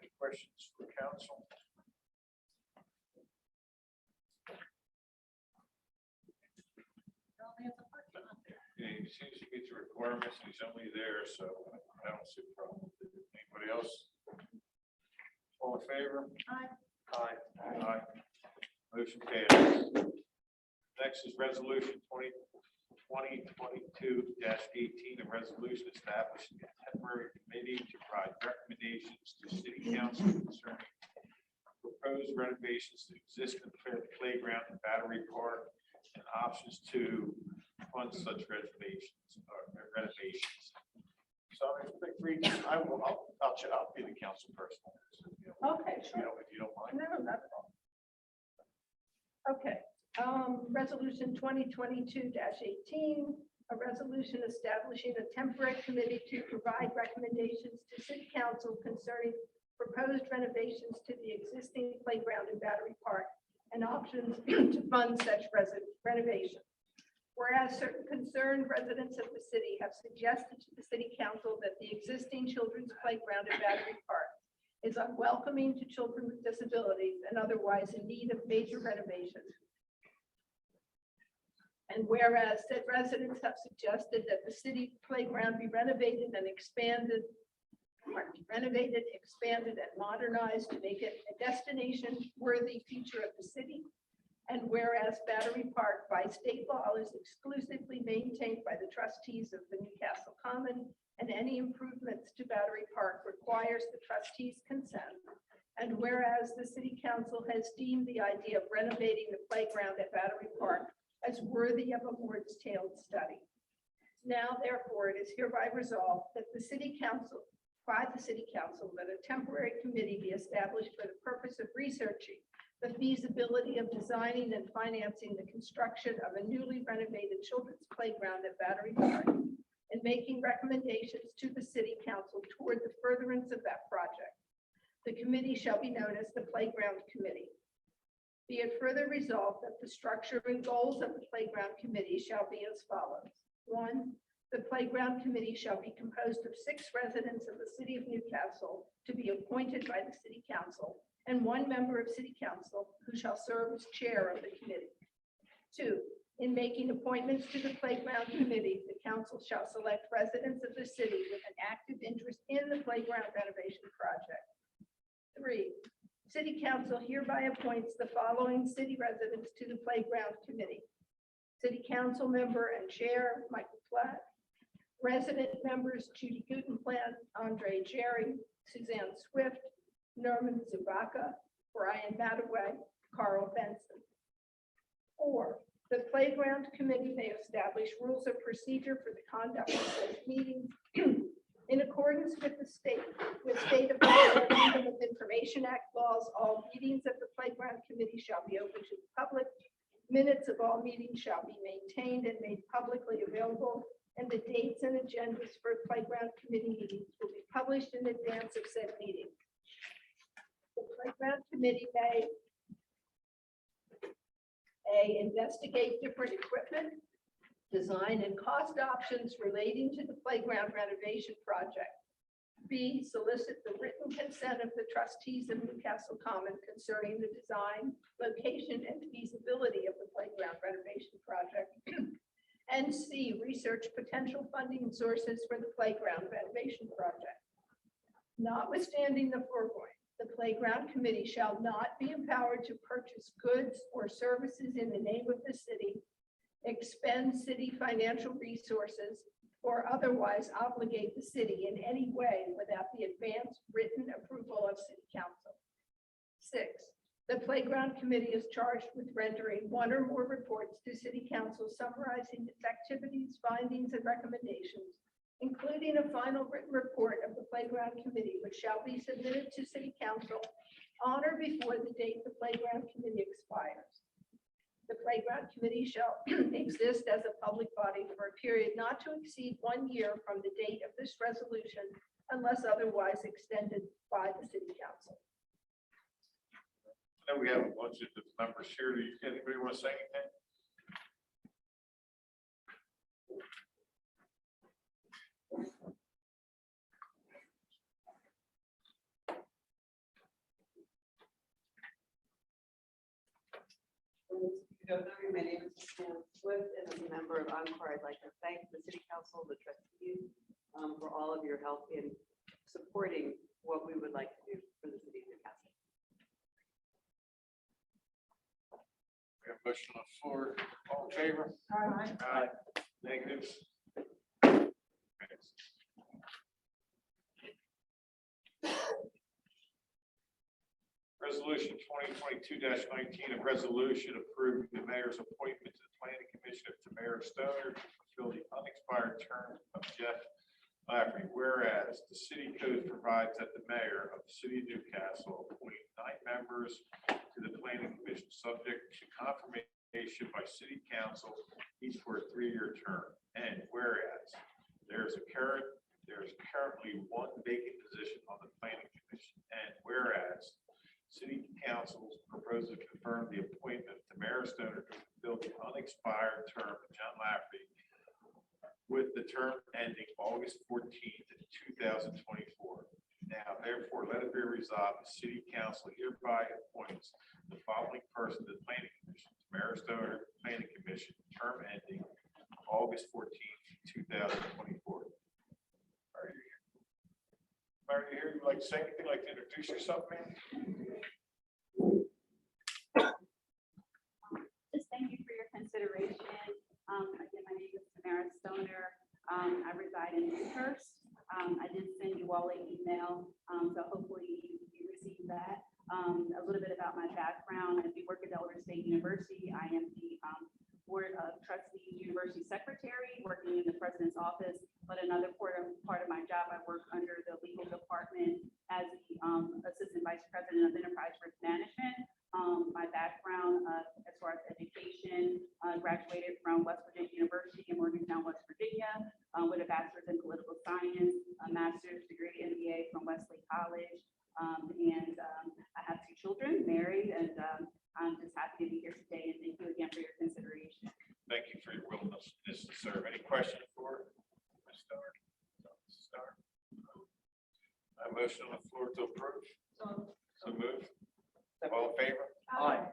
Any questions for council? Yeah, he seems to meet the requirements, and he's only there, so I don't see a problem. Anybody else? All in favor? Aye. Aye. Aye. Motion passes. Next is resolution 2022-18, a resolution establishing a temporary committee to provide recommendations to city council concerning proposed renovations to existing playground and battery park and options to fund such renovations. So if I'll be the council person. Okay, If you don't mind. No, not at all. Okay, resolution 2022-18, a resolution establishing a temporary committee to provide recommendations to city council concerning proposed renovations to the existing playground and battery park and options to fund such renovation. Whereas certain concerned residents of the city have suggested to the city council that the existing children's playground and battery park is unwelcoming to children with disabilities and otherwise in need of major renovation. And whereas said residents have suggested that the city playground be renovated, expanded, and modernized to make it a destination-worthy feature of the city. And whereas Battery Park by state law is exclusively maintained by the trustees of the Newcastle Common, and any improvements to Battery Park requires the trustees' consent. And whereas the city council has deemed the idea of renovating the playground at Battery Park as worthy of a more detailed study. Now, therefore, it is hereby resolved that the city council, that a temporary committee be established for the purpose of researching the feasibility of designing and financing the construction of a newly renovated children's playground at Battery Park and making recommendations to the city council toward the furtherance of that project. The committee shall be known as the Playground Committee. Be it further resolved that the structure and goals of the Playground Committee shall be as follows. 1, the Playground Committee shall be composed of 6 residents of the city of Newcastle to be appointed by the city council, and 1 member of city council who shall serve as chair of the committee. 2, in making appointments to the Playground Committee, the council shall select residents of the city with an active interest in the playground renovation project. 3, city council hereby appoints the following city residents to the Playground Committee. City council member and chair, Michael Platt. Resident members, Judy Gutenplan, Andre Jerry, Suzanne Swift, Norman Zubaka, Brian Mataway, Carl Benson. 4, the Playground Committee may establish rules of procedure for the conduct of such meetings In accordance with State of Delaware Freedom of Information Act laws, all meetings of the Playground Committee shall be open to the public. Minutes of all meetings shall be maintained and made publicly available, and the dates and agendas for Playground Committee meetings will be published in advance of said meeting. The Playground Committee may A, investigate different equipment, design and cost options relating to the playground renovation project. B, solicit the written consent of the trustees of Newcastle Common concerning the design, location, and feasibility of the playground renovation project. And C, research potential funding sources for the playground renovation project. Notwithstanding the foregoing, the Playground Committee shall not be empowered to purchase goods or services in the name of the city, expend city financial resources, or otherwise obligate the city in any way without the advance written approval of city council. 6, the Playground Committee is charged with rendering one or more reports to city council summarizing its activities, findings, and recommendations, including a final written report of the Playground Committee, which shall be submitted to city council on or before the date the Playground Committee expires. The Playground Committee shall exist as a public body for a period not to exceed 1 year from the date of this resolution, unless otherwise extended by the city council. I know we have a bunch of members here. Do anybody want to say anything? My name is Sam Swift, and as a member of Encore, I'd like to thank the City Council, the trustees, for all of your help in supporting what we would like to do for the city of Newcastle. We have a motion on the floor. All in favor? Aye. Aye. Negatives? Resolution 2022-19, a resolution approving the mayor's appointment to the planning commission of Tamara Stoner to fulfill the unexpired term of Jeff Lafferty. Whereas the city code provides that the mayor of the city of Newcastle appoint 9 members to the planning commission, subject to confirmation by city council, each for a 3-year term. And whereas there's currently 1 vacant position on the planning commission, and whereas city council proposes to confirm the appointment of Tamara Stoner to fulfill the unexpired term of John Lafferty with the term ending August 14th, 2024. Now, therefore, let it be resolved, the city council hereby appoints the following person to the planning commission: Tamara Stoner, planning commission, term ending August 14th, 2024. Are you here? Are you here? Would you like to say anything? Like to introduce yourself, man? Just thank you for your consideration. Again, my name is Tamara Stoner. I reside in Newhurst. I did send you all an email, so hopefully you received that. A little bit about my background. I do work at Delaware State University. I am the Board of Trustees University Secretary, working in the President's office. But another part of my job, I work under the legal department as the Assistant Vice President of Enterprise Risk Management. My background as far as education, graduated from West Virginia University in Morgantown, West Virginia, with a bachelor's in political science, a master's degree MBA from Wesley College. I have 2 children, married, and I'm just happy to be here today. And thank you again for your consideration. Thank you for your willingness to serve. Any questions for Ms. Stoner? A motion on the floor to approve. So move. All in favor? Aye.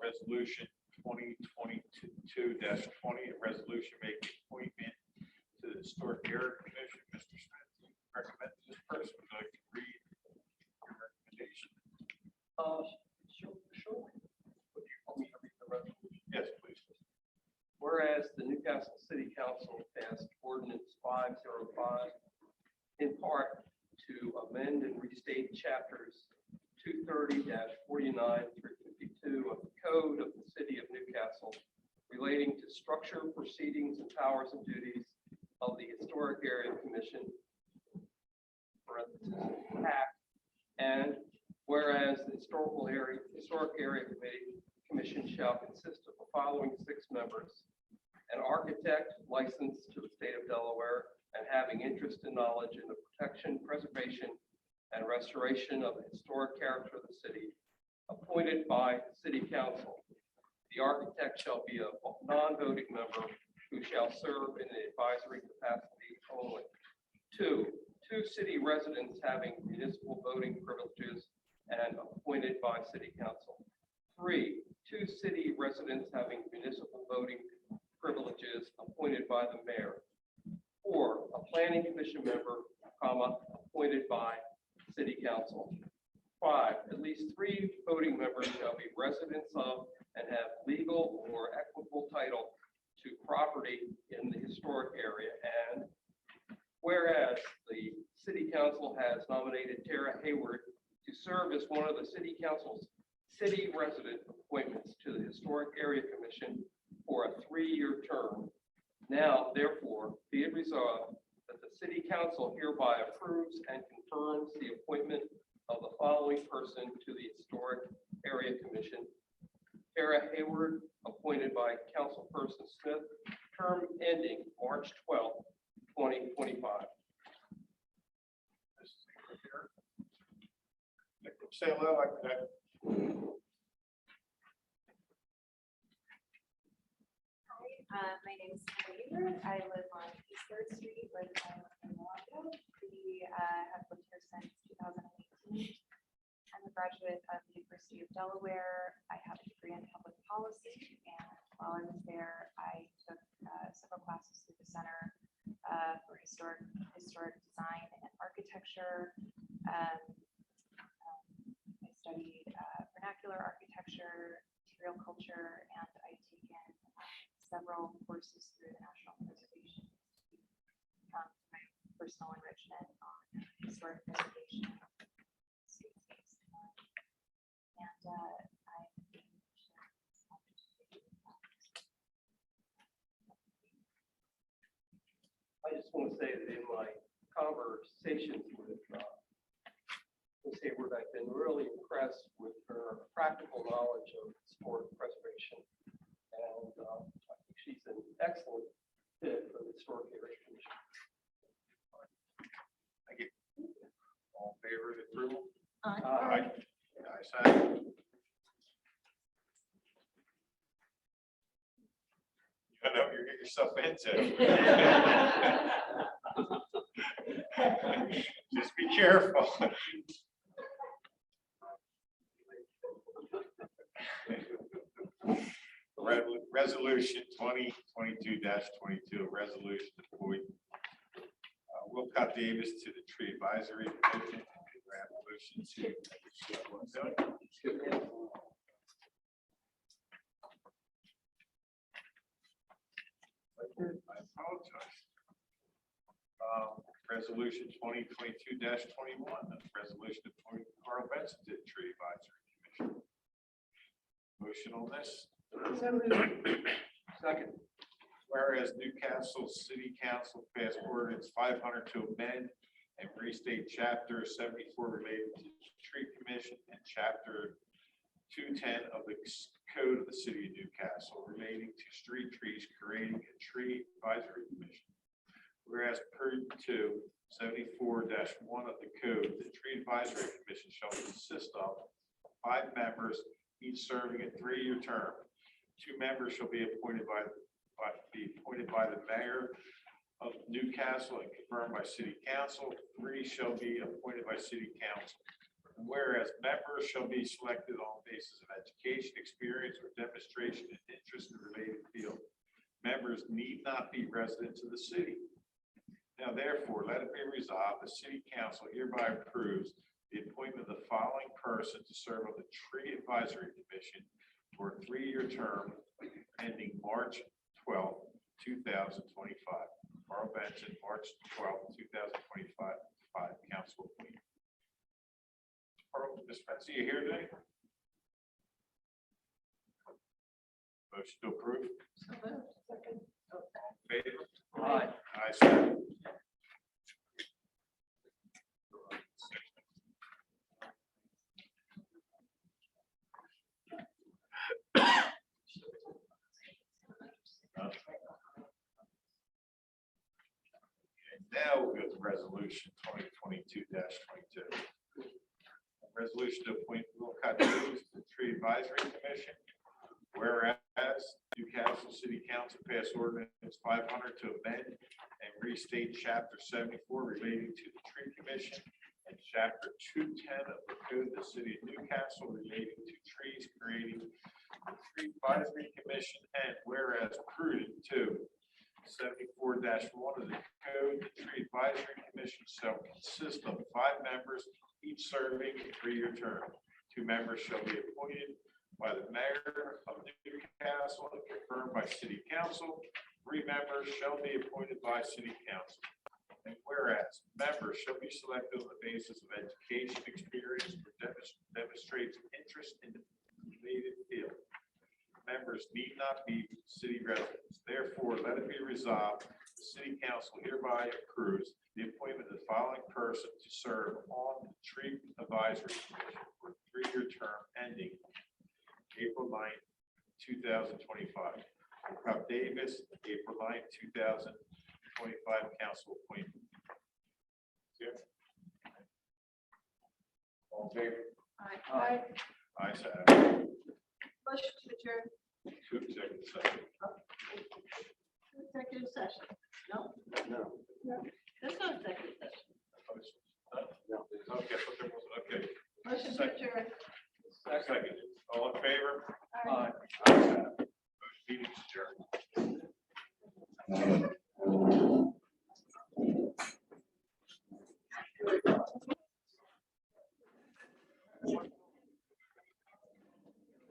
Resolution 2022-20, a resolution making appointment to the Historic Area Commission. Mr. Smith, you recommend this person. Would you like to read your recommendation? Sure. Would you want me to read the resolution? Yes, please. Whereas the Newcastle City Council passed Ordinance 505 in part to amend and restate chapters 2 230-49-352 of the Code of the City of Newcastle relating to structure, proceedings, and powers and duties of the Historic Area Commission, Act, and whereas the Historic Area Commission shall consist of the following 6 members: an architect licensed to the state of Delaware and having interest and knowledge in the protection, preservation, and restoration of the historic character of the city, appointed by City Council. The architect shall be a non-voting member who shall serve in an advisory capacity only. 2 city residents having municipal voting privileges and appointed by City Council. 3 city residents having municipal voting privileges appointed by the mayor. 4 a planning commission member, appointed by City Council. 5 at least 3 voting members shall be residents of and have legal or equitable title to property in the historic area. And whereas the City Council has nominated Tara Hayward to serve as one of the City Council's city resident appointments to the Historic Area Commission for a 3-year term. Now, therefore, be it resolved that the City Council hereby approves and confirms the appointment of the following person to the Historic Area Commission: Tara Hayward, appointed by Councilperson Smith, term ending March 12th, 2025. Say hello like that. My name is Regualr. I live on East 3rd Street, in Milwaukee. We have lived here since 2018. I'm a graduate of the University of Delaware. I have a degree in public policy, and while I was there, I took several classes through the Center for Historic Design and Architecture. I studied vernacular architecture, material culture, and I've taken several courses through the National Preservation Institute for my personal enrichment on historic preservation. And I just want to say that in my conversations with Ms. Hayward, I've been really impressed with her practical knowledge of historic preservation. And I think she's an excellent fit for the Historic Area Commission. Thank you. All in favor of the approval? Aye. Ayes have it. You know what you're getting yourself into. Just be careful. Resolution 2022-22, a resolution appointing Wilcott Davis to the Tree Advisory Commission. Resolution to I apologize. Resolution 2022-21, a resolution appointing Carl Benson to the Tree Advisory Commission. Motion on this? Second. Whereas Newcastle City Council passed ordinance 500 to amend and restate Chapter 74 related to Tree Commission and Chapter 210 of the Code of the City of Newcastle relating to street trees, creating a Tree Advisory Commission. Whereas per 74-1 of the Code, the Tree Advisory Commission shall consist of 5 members, each serving a 3-year term. 2 members shall be appointed by the mayor of Newcastle and confirmed by City Council. 3 shall be appointed by City Council. And whereas members shall be selected on the basis of education, experience, or demonstration and interest in a related field. Members need not be residents of the city. Now therefore, let it be resolved, the City Council hereby approves the appointment of the following person to serve on the Tree Advisory Commission for a 3-year term ending March 12th, 2025. Carl Benson, March 12th, 2025, Council appointment. Mr. Ms. Spencer, you here today? Motion to approve. Favor? Aye. Ayes have it. Now we'll go to resolution 2022-22. Resolution to appoint Wilcott Davis to the Tree Advisory Commission. Whereas Newcastle City Council passed ordinance 500 to amend and restate chapter 74 relating to the Tree Commission and chapter 210 of the Code of the City of Newcastle relating to trees, creating the Tree Advisory Commission. And whereas prudent to 74-1 of the Code, the Tree Advisory Commission shall consist of 5 members, each serving a 3-year term. 2 members shall be appointed by the mayor of Newcastle and confirmed by city council. 3 members shall be appointed by city council. And whereas members shall be selected on the basis of education, experience, or demonstrates interest in the related field. Members need not be city residents. Therefore, let it be resolved, the city council hereby approves the appointment of the following person to serve on the Tree Advisory Commission for a 3-year term ending April 9th, 2025. Wilcott Davis, April 9th, 2025, council appointment. Here. All in favor? Aye. Ayes have it. Motion to adjourn. 2 executive session. Executive session. No, No. there's no executive session. No. Okay, but there was, okay. Motion to Second. adjourn. Second. All in favor? Aye. Ayes have it. Meeting adjourned.